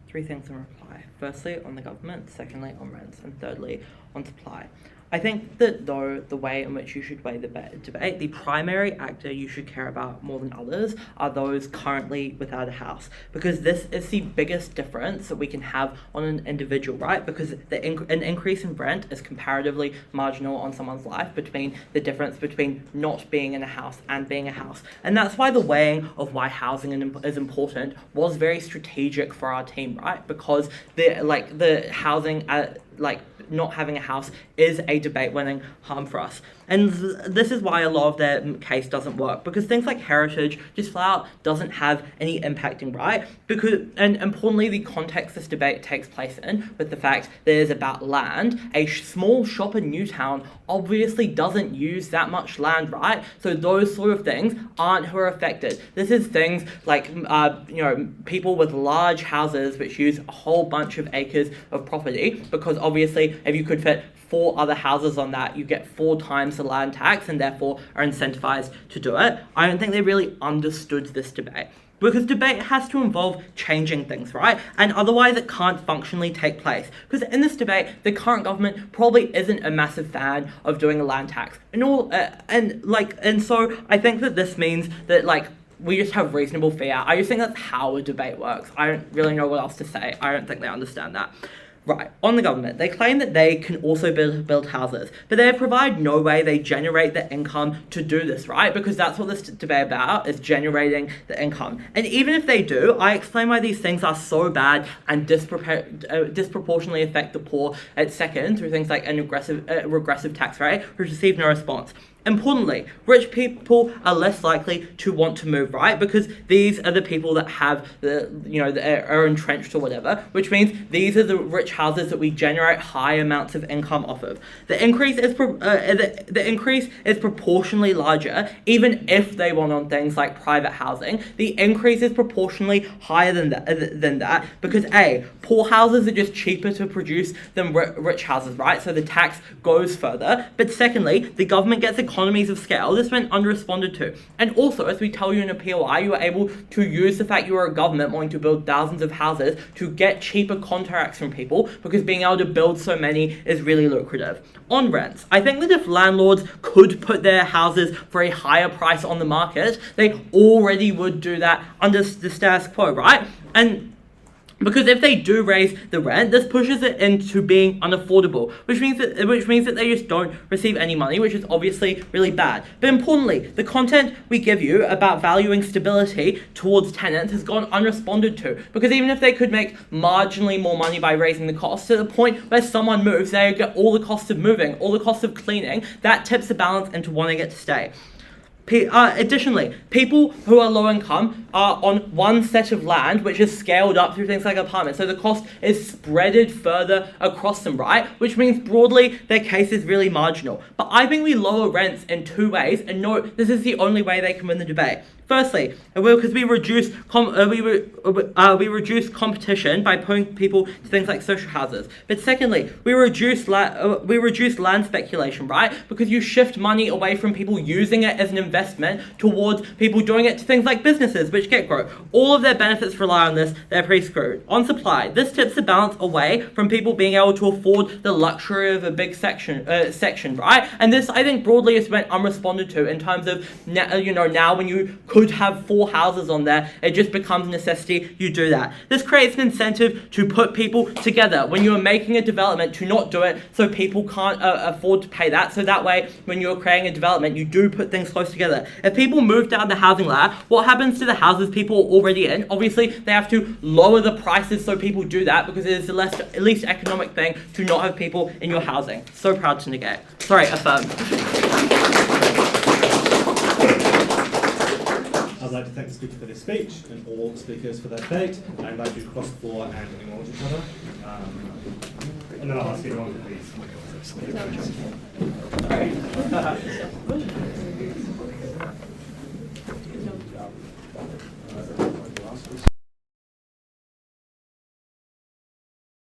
Three things in reply. Firstly, on the government, secondly, on rents, and thirdly, on supply. I think that though the way in which you should weigh the debate, the primary actor you should care about more than others are those currently without a house, because this is the biggest difference that we can have on an individual, right? Because an increase in rent is comparatively marginal on someone's life between the difference between not being in a house and being a house. And that's why the weighing of why housing is important was very strategic for our team, right? Because the housing not having a house is a debate-winning harm for us. And this is why a lot of their case doesn't work, because things like heritage just flat out doesn't have any impacting, right? And importantly, the context this debate takes place in, with the fact that it is about land, a small shop in Newtown obviously doesn't use that much land, right? So those sort of things aren't who are affected. This is things like, people with large houses which use a whole bunch of acres of property, because obviously if you could fit 4 other houses on that, you get 4 times the land tax and therefore are incentivized to do it. I don't think they really understood this debate. Because debate has to involve changing things, right? And otherwise it can't functionally take place. Because in this debate, the current government probably isn't a massive fan of doing a land tax. And so I think that this means that we just have reasonable fear. I just think that's how a debate works. I don't really know what else to say. I don't think they understand that. Right, on the government, they claim that they can also build houses, but they provide no way they generate the income to do this, right? Because that's what this debate about, is generating the income. And even if they do, I explain why these things are so bad and disproportionately affect the poor at second through things like an regressive tax rate, which receive no response. Importantly, rich people are less likely to want to move, right? Because these are the people that have that are entrenched or whatever, which means these are the rich houses that we generate high amounts of income off of. The increase is proportionally larger, even if they want on things like private housing. The increase is proportionally higher than that because poor houses are just cheaper to produce than rich houses, right? So the tax goes further. But secondly, the government gets economies of scale. This went unresponded to. And also, as we tell you in a POI, you are able to use the fact you are a government wanting to build thousands of houses to get cheaper contracts from people, because being able to build so many is really lucrative. On rents, I think that if landlords could put their houses for a higher price on the market, they already would do that under the status quo, right? And Because if they do raise the rent, this pushes it into being unaffordable, which means that they just don't receive any money, which is obviously really bad. But importantly, the content we give you about valuing stability towards tenants has gone unresponded to, because even if they could make marginally more money by raising the costs, to the point where someone moves, they get all the costs of moving, all the costs of cleaning, that tips the balance into wanting it to stay. Additionally, people who are low income are on one set of land which is scaled up through things like apartments, so the cost is spreaded further across them, right? Which means broadly their case is really marginal. But I think we lower rents in two ways, and no, this is the only way they can win the debate. Firstly, because we reduce competition by putting people to things like social houses. But secondly, we reduce land speculation, right? Because you shift money away from people using it as an investment towards people doing it to things like businesses, which get growth. All of their benefits rely on this. They're pretty screwed. On supply, this tips the balance away from people being able to afford the luxury of a big section, right? And this, I think, broadly is went unresponded to in terms of now when you could have 4 houses on there, it just becomes a necessity, you do that. This creates an incentive to put people together when you're making a development to not do it so people can't afford to pay that. So that way, when you're creating a development, you do put things close together. If people move down the housing ladder, what happens to the houses people are already in? Obviously, they have to lower the prices so people do that, because it is the least economic thing to not have people in your housing. So proud to negate. Sorry, affirm. I'd like to thank the speaker for their speech and all speakers for their debate. I invite you to cross the floor and acknowledge each other. And then I'll ask everyone to please.